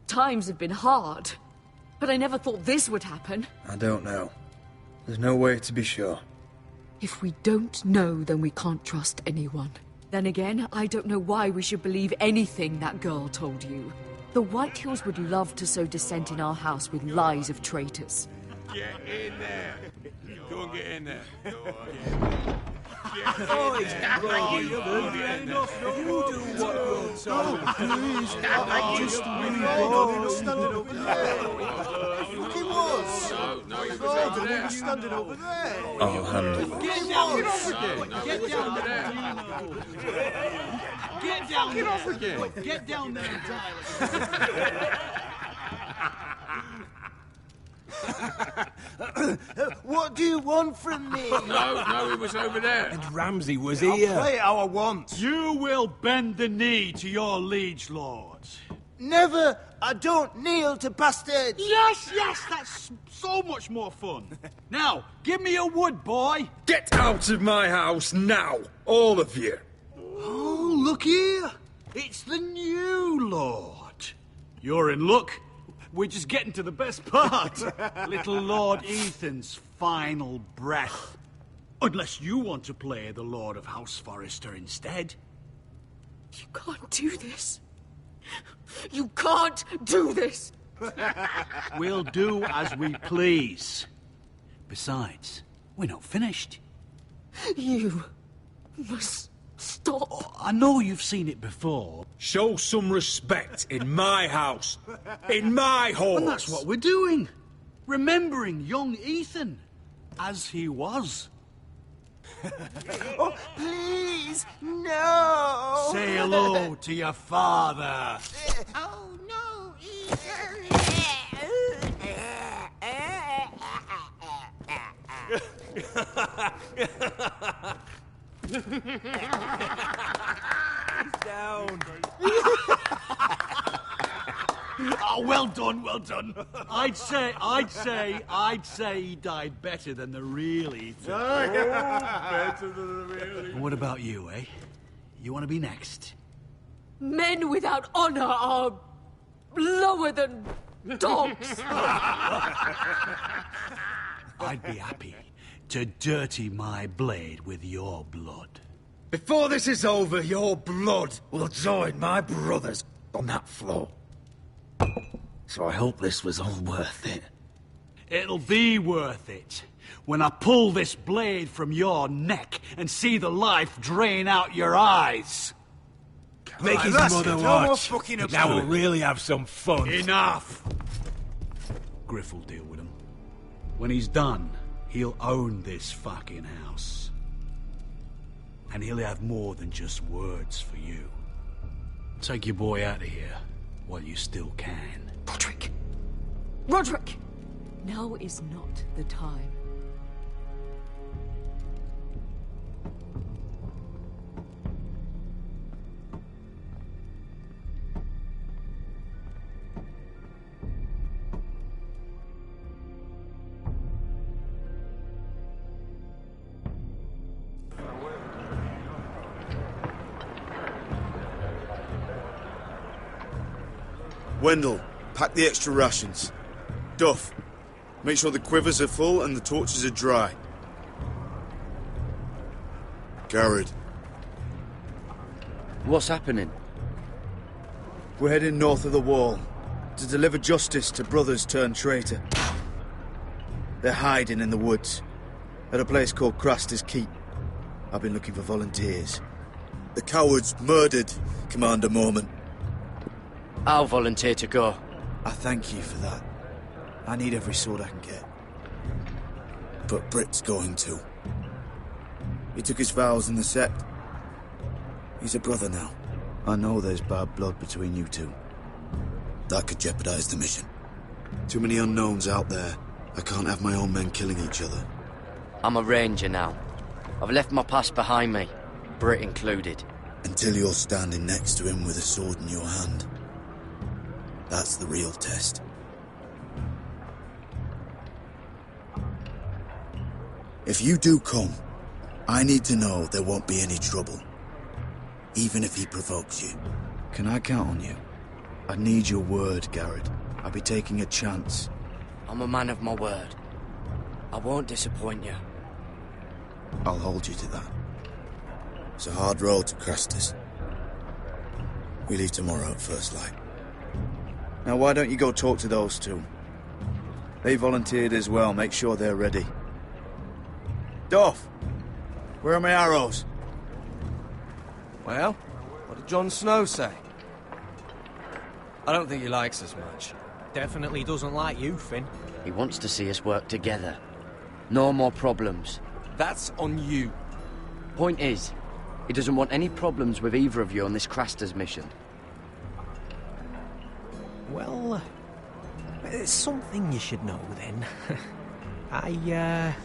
Times have been hard, but I never thought this would happen. I don't know. There's no way to be sure. If we don't know, then we can't trust anyone. Then again, I don't know why we should believe anything that girl told you. The Whitehills would love to sow dissent in our house with lies of traitors. Get in there. Go and get in there. Oh, it's right. You've had enough. You do what you're told. Please. I just really was standing over there. He was. No, he was standing over there. I'll handle it. Get down. Get down there. Get down there. Get off again. Get down there, Tyler. What do you want from me? No, it was over there. And Ramsay was I'll here. play it how I want. You will bend the knee to your liege lord. Never! I don't kneel to bastards! Yes, that's so much more fun. Now, give me your wood, boy. Get out of my house now, all of you. Oh, look here. It's the new lord. You're in luck. We're just getting to the best part. Little Lord Ethan's final breath. Unless you want to play the Lord of House Forrester instead. You can't do this. You can't do this! We'll do as we please. Besides, we're not finished. You must stop. Oh, I know you've seen it before. Show some respect in my house. In my hall. And that's what we're doing. Remembering young Ethan. As he was. Oh, please, no! Say hello to your father. Oh, no, Down. Oh, well done, well done. I'd say he died better than the real Ethan. Better than the really. And what about you, eh? You want to be next? Men without honor are lower than dogs. I'd be happy to dirty my blade with your blood. Before this is over, your blood will join my brother's on that floor. So I hope this was all worth it. It'll be worth it when I pull this blade from your neck and see the life drain out your eyes. Make his mother watch. Now we'll really have some fun. Enough! Griff will deal with him. When he's done, he'll own this fucking house. And he'll have more than just words for you. Take your boy out of here while you still can. Roderick! Roderick! Now is not the time. Wendell, pack the extra rations. Duff, make sure the quivers are full and the torches are dry. Garrett. What's happening? We're heading north of the wall to deliver justice to brothers turned traitor. They're hiding in the woods at a place called Craster's Keep. I've been looking for volunteers. The cowards murdered Commander Mormon. I'll volunteer to go. I thank you for that. I need every sword I can get. But Britt's going too. He took his vows in the sect. He's a brother now. I know there's bad blood between you two. That could jeopardize the mission. Too many unknowns out there. I can't have my own men killing each other. I'm a ranger now. I've left my past behind me, Britt included. Until you're standing next to him with a sword in your hand. That's the real test. If you do come, I need to know there won't be any trouble. Even if he provokes you. Can I count on you? I need your word, Garrett. I'll be taking a chance. I'm a man of my word. I won't disappoint you. I'll hold you to that. It's a hard road to Craster's. We leave tomorrow at first light. Now why don't you go talk to those two? They volunteered as well, make sure they're ready. Duff! Where are my arrows? Well, what did Jon Snow say? I don't think he likes us much. Definitely doesn't like you, Finn. He wants to see us work together. No more problems. That's on you. Point is, he doesn't want any problems with either of you on this Craster's mission. Well, it's something you should know then. I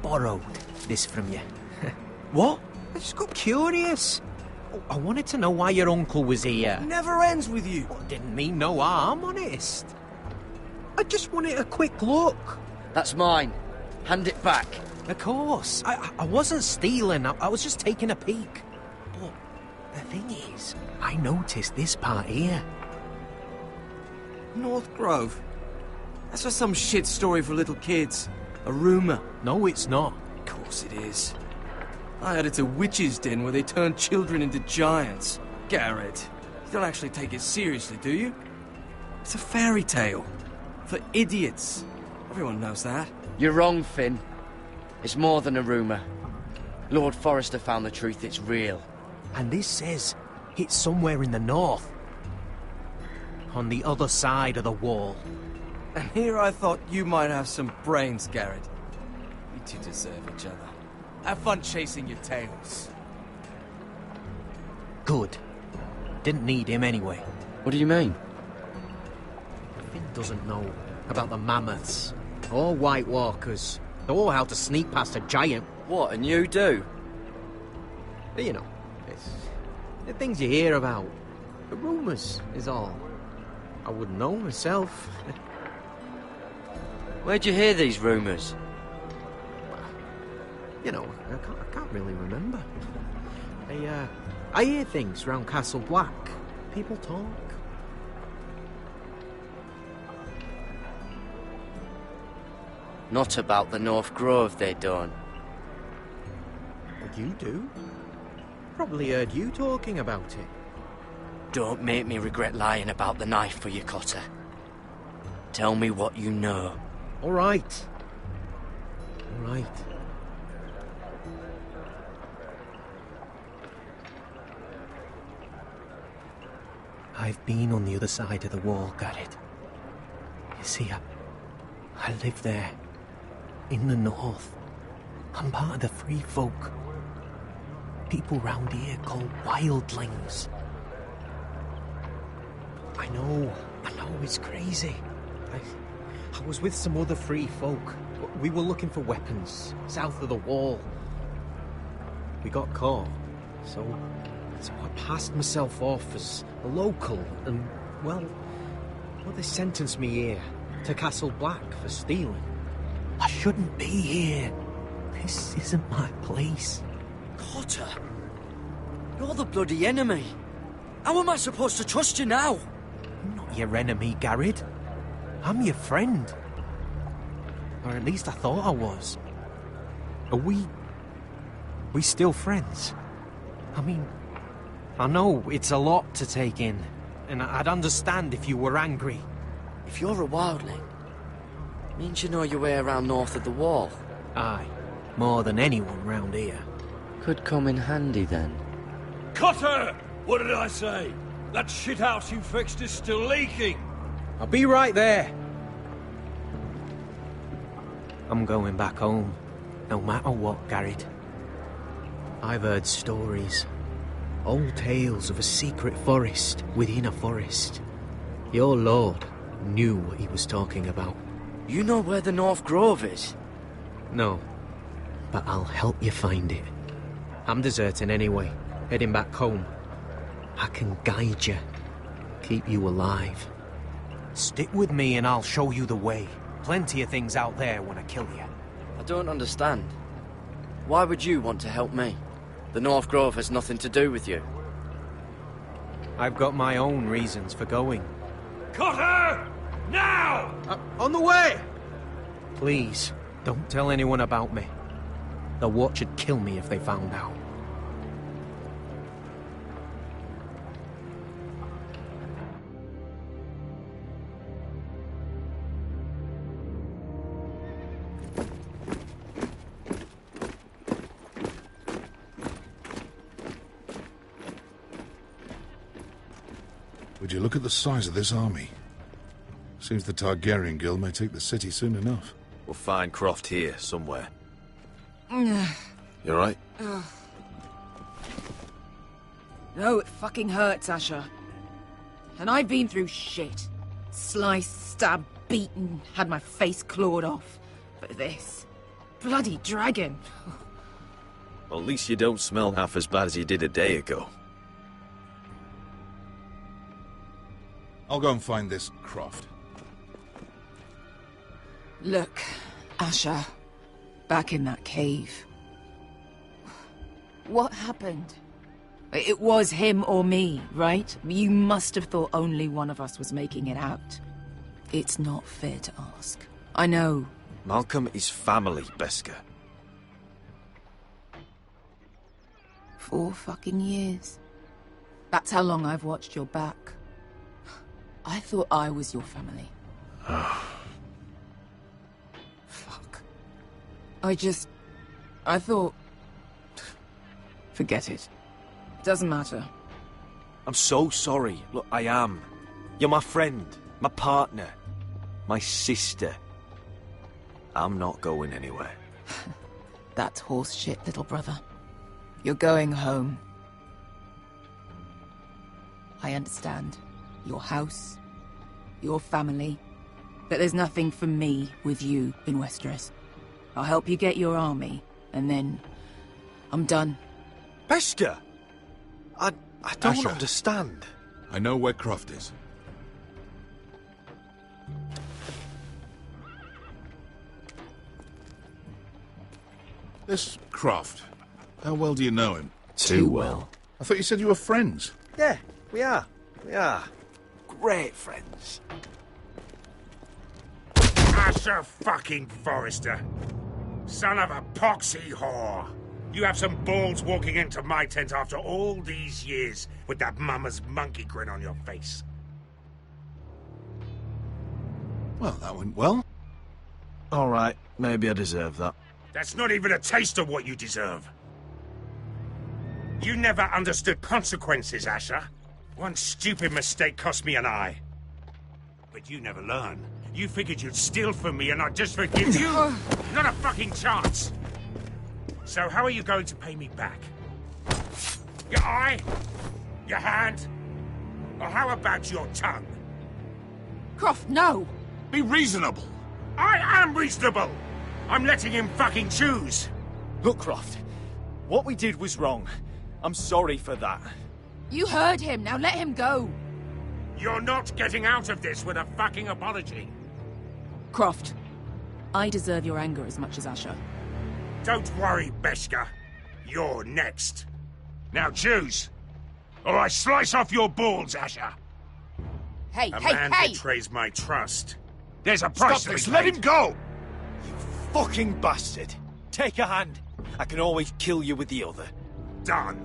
borrowed this from you. What? I just got curious. I wanted to know why your uncle was here. Never ends with you. Didn't mean no harm, honest. I just wanted a quick look. That's mine. Hand it back. Of course. I wasn't stealing. I was just taking a peek. But the thing is, I noticed this part here. North Grove? That's just some shit story for little kids. A rumour. No, it's not. Of course it is. I heard it's a witch's den where they turn children into giants. Garrett, you don't actually take it seriously, do you? It's a fairy tale. For idiots. Everyone knows that. You're wrong, Finn. It's more than a rumour. Lord Forrester found the truth, it's real. And this says it's somewhere in the north. On the other side of the wall. And here I thought you might have some brains, Garrett. You two deserve each other. Have fun chasing your tails. Good. Didn't need him anyway. What do you mean? Finn doesn't know about the mammoths or White Walkers or how to sneak past a giant. What, and you do? You know, it's the things you hear about. The rumours is all. I wouldn't know myself. Where'd you hear these rumours? You know, I can't really remember. I hear things round Castle Black. People talk. Not about the North Grove, they don't. You do? Probably heard you talking about it. Don't make me regret lying about the knife for you, Cotter. Tell me what you know. All right. All right. I've been on the other side of the wall, Garrett. You see, I live there. In the north. I'm part of the free folk. People round here called wildlings. I know it's crazy. I was with some other free folk. We were looking for weapons south of the wall. We got caught, so I passed myself off as a local, and well, they sentenced me here to Castle Black for stealing. I shouldn't be here. This isn't my place. Cotter, you're the bloody enemy. How am I supposed to trust you now? I'm not your enemy, Garrett. I'm your friend. Or at least I thought I was. Are we still friends? I mean, I know it's a lot to take in, and I'd understand if you were angry. If you're a wildling, means you know your way around north of the wall. Aye, more than anyone round here. Could come in handy then. Cotter! What did I say? That shithouse you fixed is still leaking. I'll be right there. I'm going back home, no matter what, Garrett. I've heard stories. Old tales of a secret forest within a forest. Your lord knew what he was talking about. You know where the North Grove is? No, but I'll help you find it. I'm deserting anyway, heading back home. I can guide you, keep you alive. Stick with me and I'll show you the way. Plenty of things out there when I kill you. I don't understand. Why would you want to help me? The North Grove has nothing to do with you. I've got my own reasons for going. Cotter! Now! On the way! Please, don't tell anyone about me. The Watch would kill me if they found out. Would you look at the size of this army? Seems the Targaryen Guild may take the city soon enough. We'll find Croft here, somewhere. You alright? No, it fucking hurts, Asher. And I've been through shit. Sliced, stabbed, beaten, had my face clawed off. But this... bloody dragon. Well, at least you don't smell half as bad as you did a day ago. I'll go and find this Croft. Look, Asher. Back in that cave. What happened? It was him or me, right? You must have thought only one of us was making it out. It's not fair to ask. I know. Malcolm is family, Beskar. 4 fucking years. That's how long I've watched your back. I thought I was your family. Fuck. I thought... Forget it. Doesn't matter. I'm so sorry. Look, I am. You're my friend, my partner, my sister. I'm not going anywhere. That's horse shit, little brother. You're going home. I understand. Your house, your family. But there's nothing for me with you in Westeros. I'll help you get your army, and then... I'm done. Beskar! I don't Asher. understand. I know where Croft is. This Croft, how well do you know him? Too well. I thought you said you were friends. Yeah, we are. We are. Great friends. Asher fucking Forrester. Son of a poxy whore. You have some balls walking into my tent after all these years with that mama's monkey grin on your face. Well, that went well. All right, maybe I deserve that. That's not even a taste of what you deserve. You never understood consequences, Asher. One stupid mistake cost me an eye. But you never learn. You figured you'd steal from me and I'd just forgive you? Not a fucking chance. So how are you going to pay me back? Your eye? Your hand? Or how about your tongue? Croft, no! Be reasonable. I am reasonable! I'm letting him fucking choose. Look, Croft, what we did was wrong. I'm sorry for that. You heard him, now let him go! You're not getting out of this with a fucking apology. Croft, I deserve your anger as much as Asher. Don't worry, Beskar. You're next. Now choose, or I slice off your balls, Asher. Hey, A hey, man hey! betrays my trust. There's a price Stop to be this, let paid. him go! You fucking bastard. Take a hand. I can always kill you with the other. Done.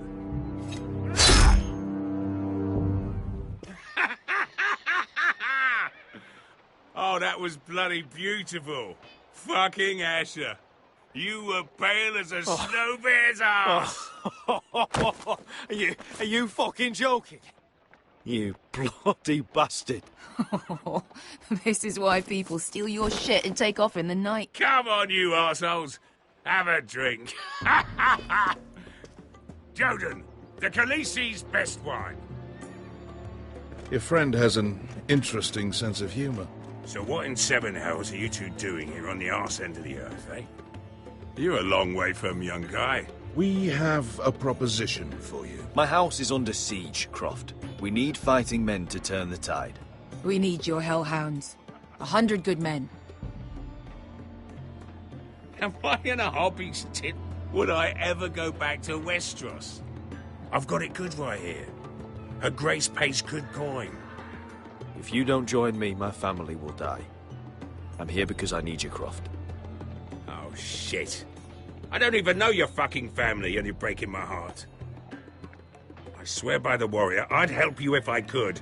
Oh, that was bloody beautiful. Fucking Asher. You were pale as a snow bear's ass. Are you fucking joking? You bloody bastard. This is why people steal your shit and take off in the night. Come on, you arseholes. Have a drink. Joden, the Khaleesi's best wine. Your friend has an interesting sense of humor. So what in seven hells are you two doing here on the arse end of the earth, eh? You're a long way from, young guy. We have a proposition for you. My house is under siege, Croft. We need fighting men to turn the tide. We need your hellhounds. 100 good men. Am I in a hobby's tit? Would I ever go back to Westeros? I've got it good right here. Her Grace pays good coin. If you don't join me, my family will die. I'm here because I need you, Croft. Oh, shit. I don't even know your fucking family and you're breaking my heart. I swear by the warrior, I'd help you if I could,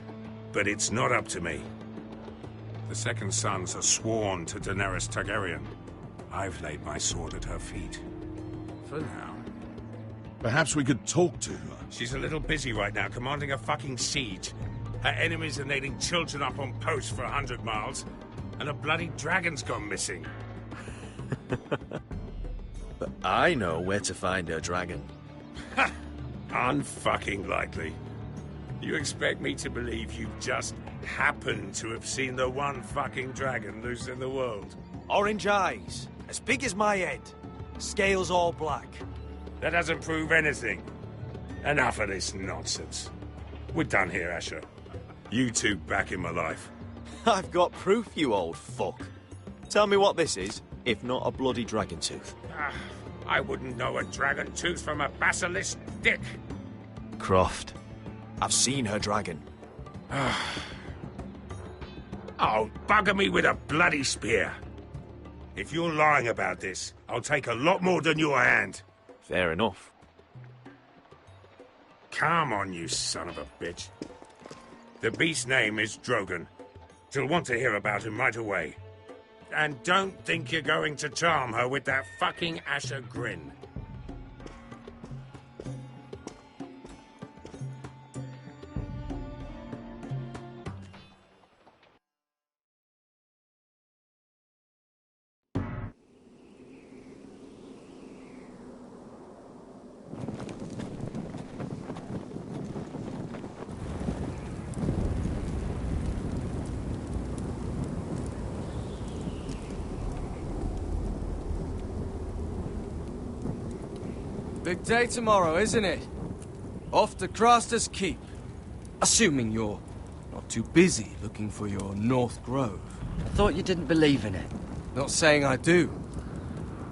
but it's not up to me. The second sons are sworn to Daenerys Targaryen. I've laid my sword at her feet. For now. Perhaps we could talk to her. She's a little busy right now, commanding a fucking siege. Her enemies are nailing children up on posts for 100 miles, and a bloody dragon's gone missing. But I know where to find her dragon. Ha! Unfucking likely. You expect me to believe you just happened to have seen the one fucking dragon loose in the world? Orange eyes, a As big as my head. Scales all black. That doesn't prove anything. Enough of this nonsense. We're done here, Asher. You two back in my life. I've got proof, you old fuck. Tell me what this is, if not a bloody dragon tooth. I wouldn't know a dragon tooth from a basilisk dick. Croft. I've seen her dragon. Oh, bugger me with a bloody spear. If you're lying about this, I'll take a lot more than your hand. Fair enough. Come on, you son of a bitch. The beast's name is Drogon. She'll want to hear about him right away. And don't think you're going to charm her with that fucking Asher grin. Big day tomorrow, isn't it? Off to Craster's Keep. Assuming you're not too busy looking for your North Grove. I thought you didn't believe in it. Not saying I do.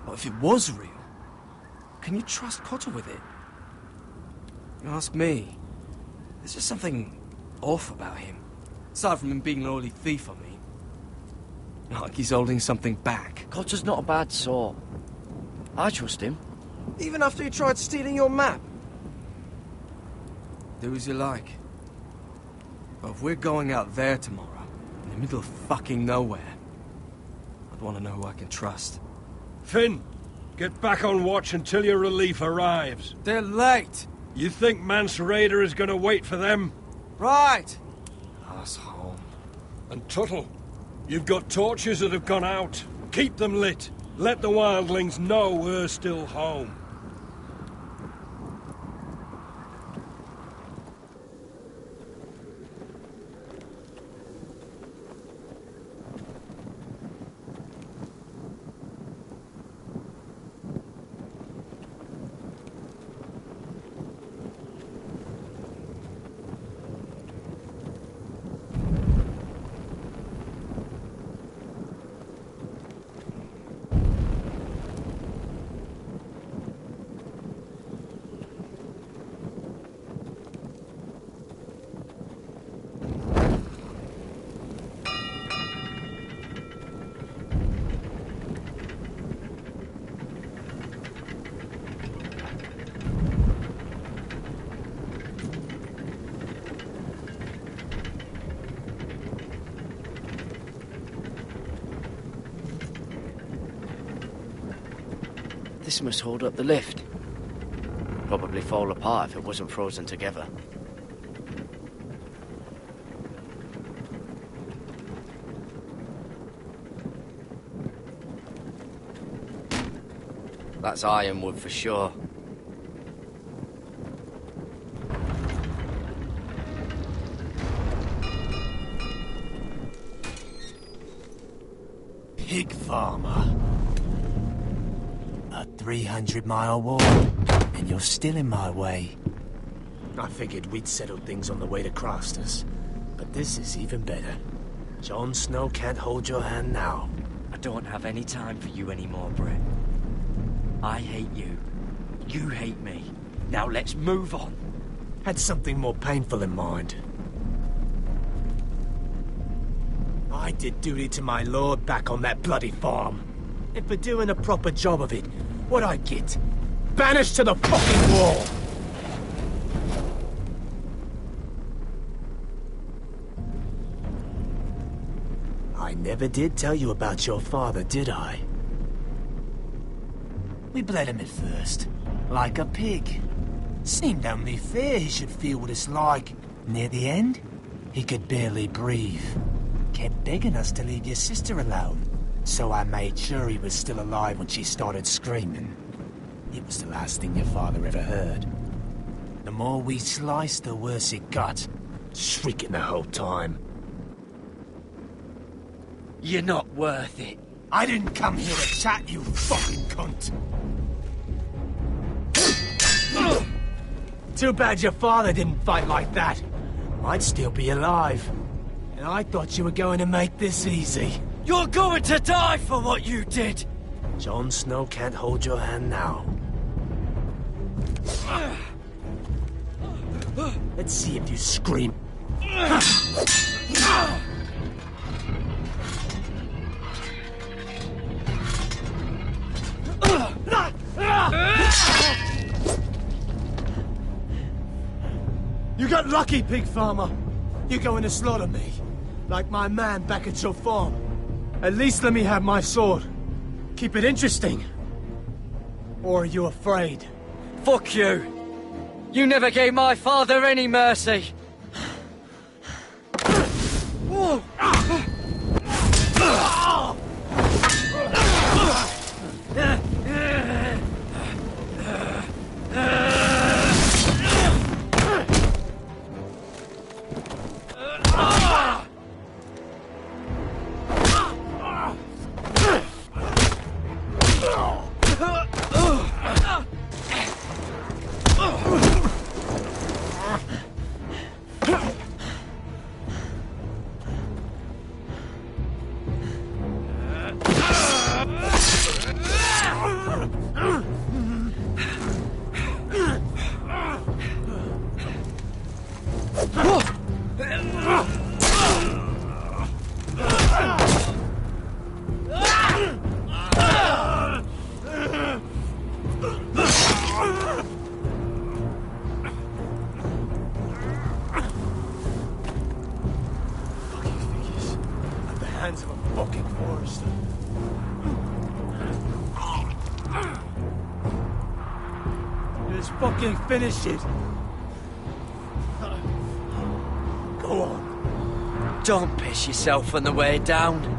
But if it was real, can you trust Cotter with it? You ask me, there's just something off about him. Aside from him being an early thief, I mean. Like he's holding something back. Cotter's not a bad sort. I trust him. Even after he tried stealing your map? Do as you like. But if we're going out there tomorrow, in the middle of fucking nowhere, I'd want to know who I can trust. Finn, get back on watch until your relief arrives. They're late. You think Mance Raider is going to wait for them? Right. Asshole. And Tuttle, you've got torches that have gone out. Keep them lit. Let the wildlings know we're still home. This must hold up the lift. Probably fall apart if it wasn't frozen together. That's ironwood for sure. Pig farmer. A 300-mile walk, and you're still in my way. I figured we'd settled things on the way to Craster's, but this is even better. Jon Snow can't hold your hand now. I don't have any time for you anymore, Brett. I hate you. You hate me. Now let's move on. Had something more painful in mind. I did duty to my lord back on that bloody farm. And for doing a proper job of it, what'd I get? Banished to the fucking wall! I never did tell you about your father, did I? We bled him at first, like a pig. Seemed only fair he should feel what it's like. Near the end, he could barely breathe. Kept begging us to leave your sister alone, so I made sure he was still alive when she started screaming. It was the last thing your father ever heard. The more we sliced, the worse it got. Shrieking the whole time. You're not worth it. I didn't come here to chat, you fucking cunt. Too bad your father didn't fight like that. I'd still be alive. And I thought you were going to make this easy. You're going to die for what you did! Jon Snow can't hold your hand now. Let's see if you scream. You got lucky, pig farmer. You're going to slaughter me, like my man back at your farm. At least let me have my sword. Keep it interesting. Or are you afraid? Fuck you! You never gave my father any mercy! Finish it. Go on. Don't piss yourself on the way down.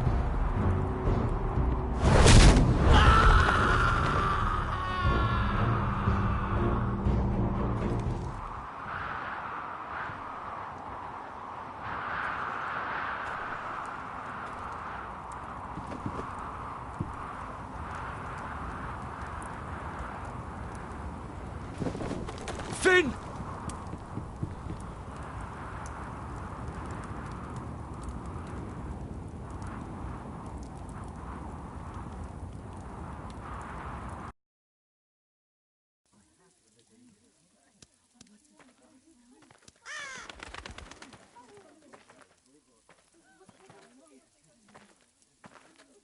Finn!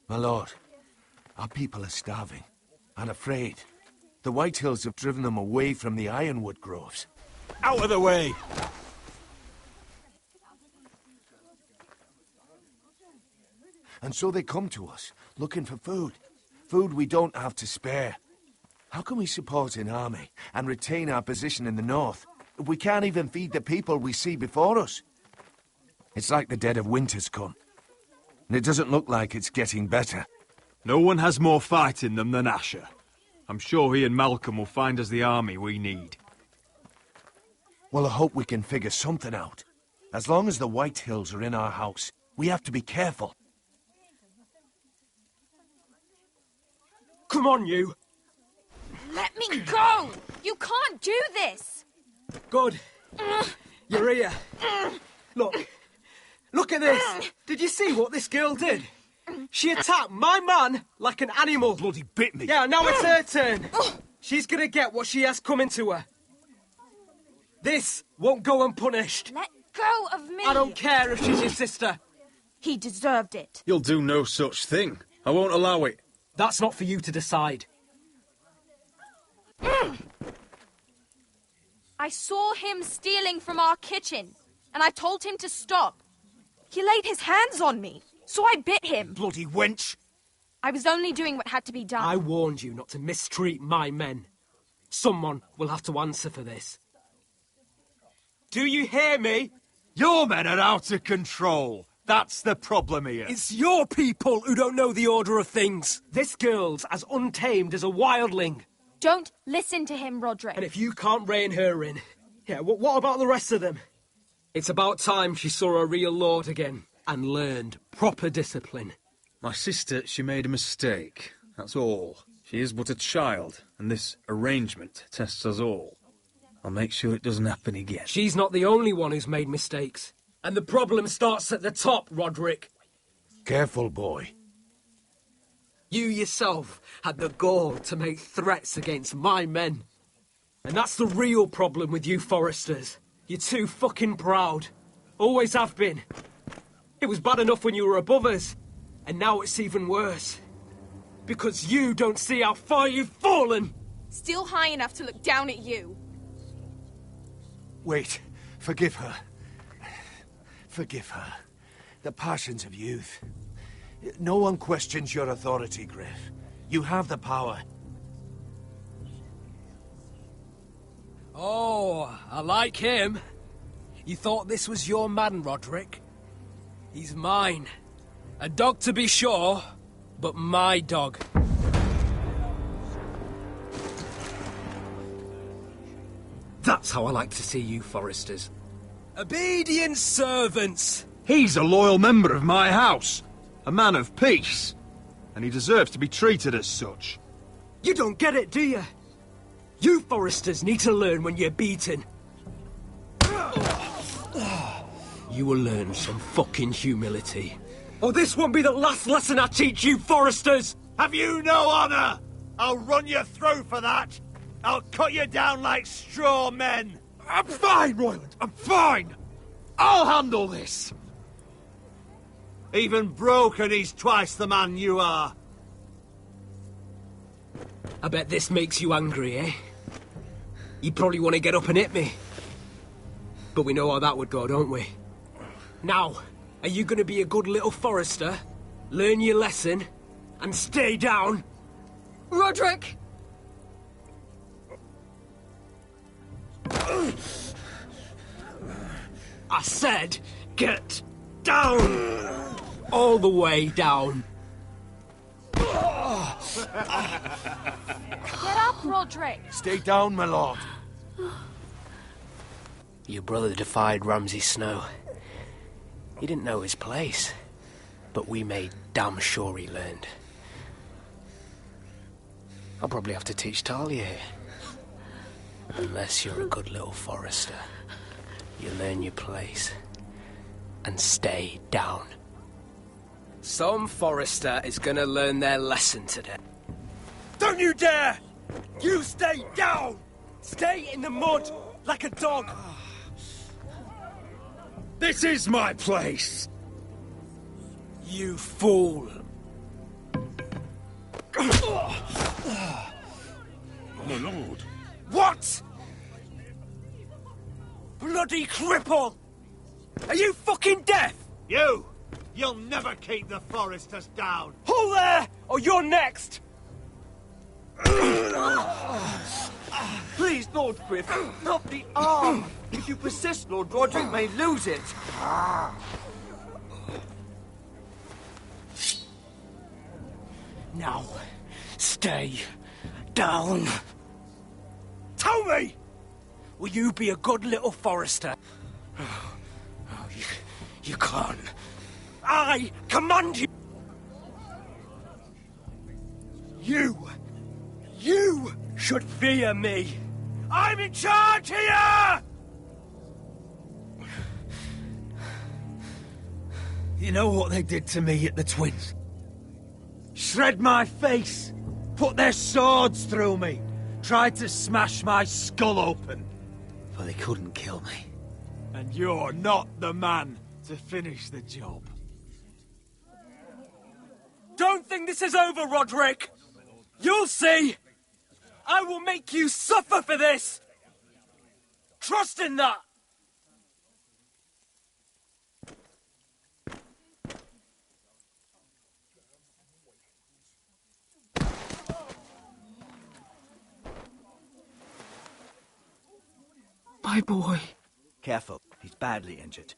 My lord, our people are starving and afraid. The White Hills have driven them away from the ironwood groves. Out of the way! And so they come to us, looking for food. Food we don't have to spare. How can we support an army and retain our position in the north if we can't even feed the people we see before us? It's like the dead of winter's come. And it doesn't look like it's getting better. No one has more fight in them than Asher. I'm sure he and Malcolm will find us the army we need. Well, I hope we can figure something out. As long as the White Hills are in our house, we have to be careful. Come on, you! Let me go! You can't do this! Good. You're here. Look at this! Did you see what this girl did? She attacked my man like an animal. Bloody bit me. Yeah, now it's her turn. She's gonna get what she has coming to her. This won't go unpunished. Let go of me! I don't care if she's your sister. He deserved it. You'll do no such thing. I won't allow it. That's not for you to decide. I saw him stealing from our kitchen, and I told him to stop. He laid his hands on me, so I bit him. Bloody wench! I was only doing what had to be done. I warned you not to mistreat my men. Someone will have to answer for this. Do you hear me? Your men are out of control. That's the problem here. It's your people who don't know the order of things. This girl's as untamed as a wildling. Don't listen to him, Roderick. And if you can't rein her in, yeah, what about the rest of them? It's about time she saw a real lord again and learned proper discipline. My sister, she made a mistake. That's all. She is but a child, and this arrangement tests us all. I'll make sure it doesn't happen again. She's not the only one who's made mistakes. And the problem starts at the top, Roderick. Careful, boy. You yourself had the gall to make threats against my men. And that's the real problem with you Foresters. You're too fucking proud. Always have been. It was bad enough when you were above us. And now it's even worse. Because you don't see how far you've fallen. Still high enough to look down at you. Wait. Forgive her. Forgive her. The passions of youth. No one questions your authority, Griff. You have the power. Oh, I like him. You thought this was your man, Roderick? He's mine. A dog to be sure, but my dog. That's how I like to see you, Foresters. Obedient servants! He's a loyal member of my house. A man of peace. And he deserves to be treated as such. You don't get it, do you? You Foresters need to learn when you're beaten. You will learn some fucking humility. Or this won't be the last lesson I teach you, Foresters! Have you no honor? I'll run your throat for that. I'll cut you down like straw men. I'm fine, Royland. I'm fine. I'll handle this. Even broken, he's twice the man you are. I bet this makes you angry, eh? You probably want to get up and hit me. But we know how that would go, don't we? Now, are you going to be a good little Forester, learn your lesson, and stay down? Roderick! I said, get down! All the way down. Get up, Roderick! Stay down, my lord. Your brother defied Ramsay Snow. He didn't know his place, but we made damn sure he learned. I'll probably have to teach Talia here. Unless you're a good little Forester. You learn your place and stay down. Some Forester is gonna learn their lesson today. Don't you dare! You stay down! Stay in the mud like a dog! This is my place! You fool! My lord. What? Bloody cripple! Are you fucking deaf? You'll never keep the Foresters down. Hold there, or you're next! Please, Lord Griff, not the arm. If you persist, Lord Roderick may lose it. Now, stay down. Tell me! Will you be a good little Forester? You can't. I command you! You should fear me! I'm in charge here! You know what they did to me at the Twins? Shred my face, put their swords through me, tried to smash my skull open. But they couldn't kill me. And you're not the man to finish the job. Don't think this is over, Roderick! You'll see! I will make you suffer for this! Trust in that! My boy. Careful, he's badly injured.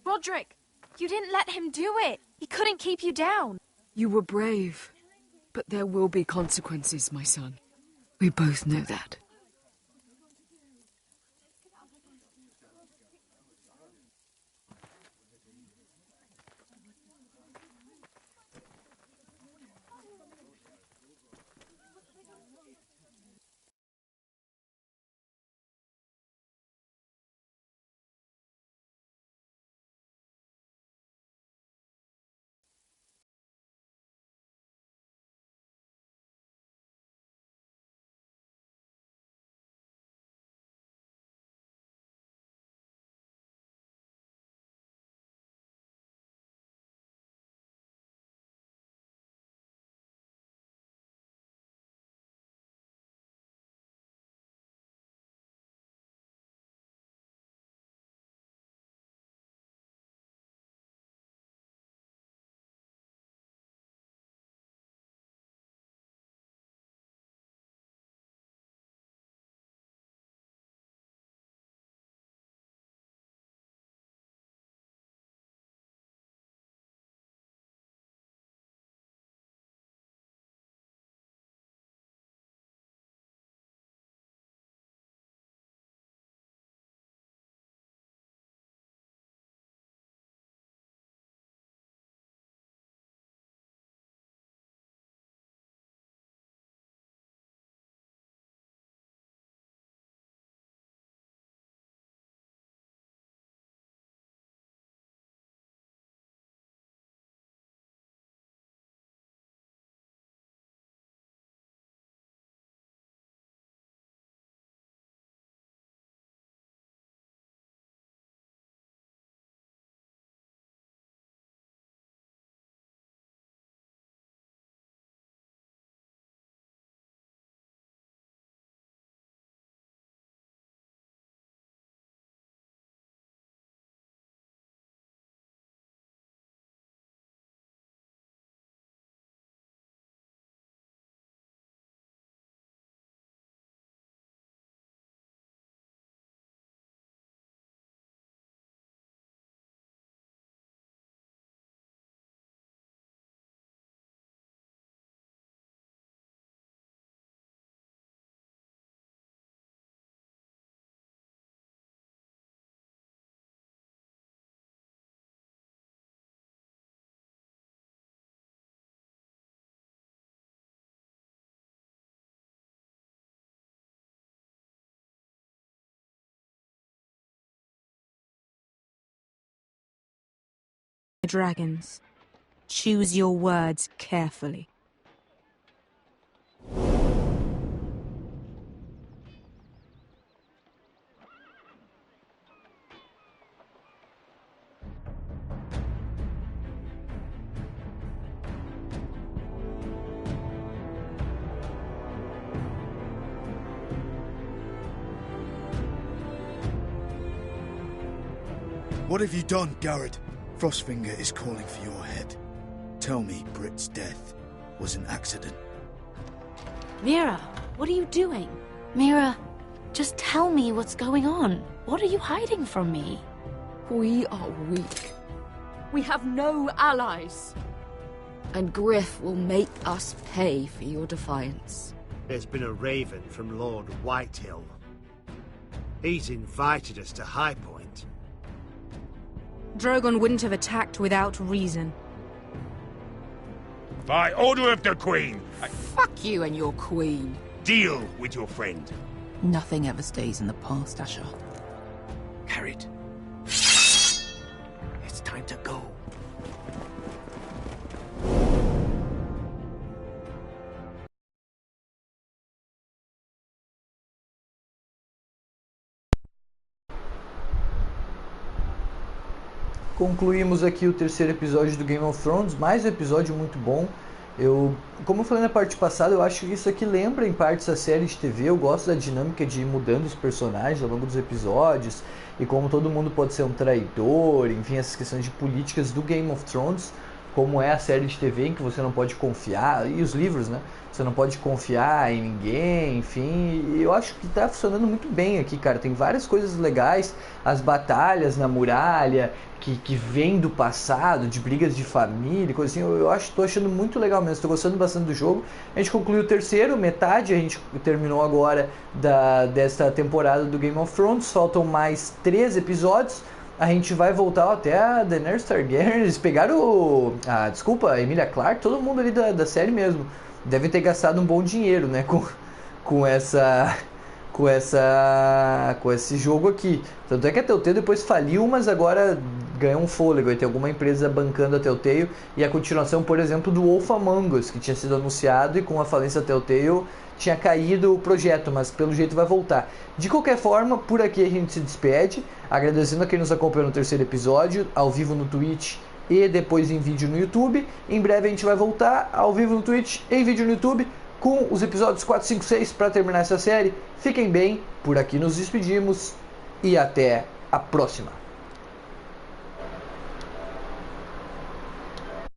Roderick, you didn't let him do it. He couldn't keep you down. You were brave, but there will be consequences, my son. We both know that. Dragons. Choose your words carefully. What have you done, Garrett? Frostfinger is calling for your head. Tell me Britt's death was an accident. Mira, what are you doing? Mira, just tell me what's going on. What are you hiding from me? We are weak. We have no allies. And Griff will make us pay for your defiance. There's been a raven from Lord Whitehill. He's invited us to High Point. Drogon wouldn't have attacked without reason. By order of the Queen, Fuck you and your queen. deal with your friend. Nothing ever stays in the past, Asher. Garrett. It's time to go. Concluímos aqui o terceiro episódio do Game of Thrones, mais um episódio muito bom. Como eu falei na parte passada, eu acho que isso aqui lembra em partes a série de TV. Eu gosto da dinâmica de ir mudando os personagens ao longo dos episódios e como todo mundo pode ser um traidor, enfim, essas questões de políticas do Game of Thrones, como é a série de TV em que você não pode confiar, e os livros, né? Você não pode confiar em ninguém, enfim, e eu acho que tá funcionando muito bem aqui, cara. Tem várias coisas legais, as batalhas na muralha, que vem do passado, de brigas de família, coisa assim, tô achando muito legal mesmo, tô gostando bastante do jogo. A gente concluiu o terceiro, metade, a gente terminou agora desta temporada do Game of Thrones, faltam mais 3 episódios. A gente vai voltar até a Daenerys Targaryen. Eles pegaram a Emilia Clarke, todo mundo ali da série mesmo. Devem ter gastado um bom dinheiro, né, com esse jogo aqui. Tanto é que a Telltale depois faliu, mas agora ganhou um fôlego. Aí tem alguma empresa bancando a Telltale. E a continuação, por exemplo, do Wolf Among Us, que tinha sido anunciado e com a falência da Telltale tinha caído o projeto, mas pelo jeito vai voltar. De qualquer forma, por aqui a gente se despede, agradecendo a quem nos acompanhou no terceiro episódio, ao vivo no Twitch e depois em vídeo no YouTube. Em breve a gente vai voltar ao vivo no Twitch e em vídeo no YouTube com os episódios 4, 5, 6 para terminar essa série. Fiquem bem, por aqui nos despedimos e até a próxima.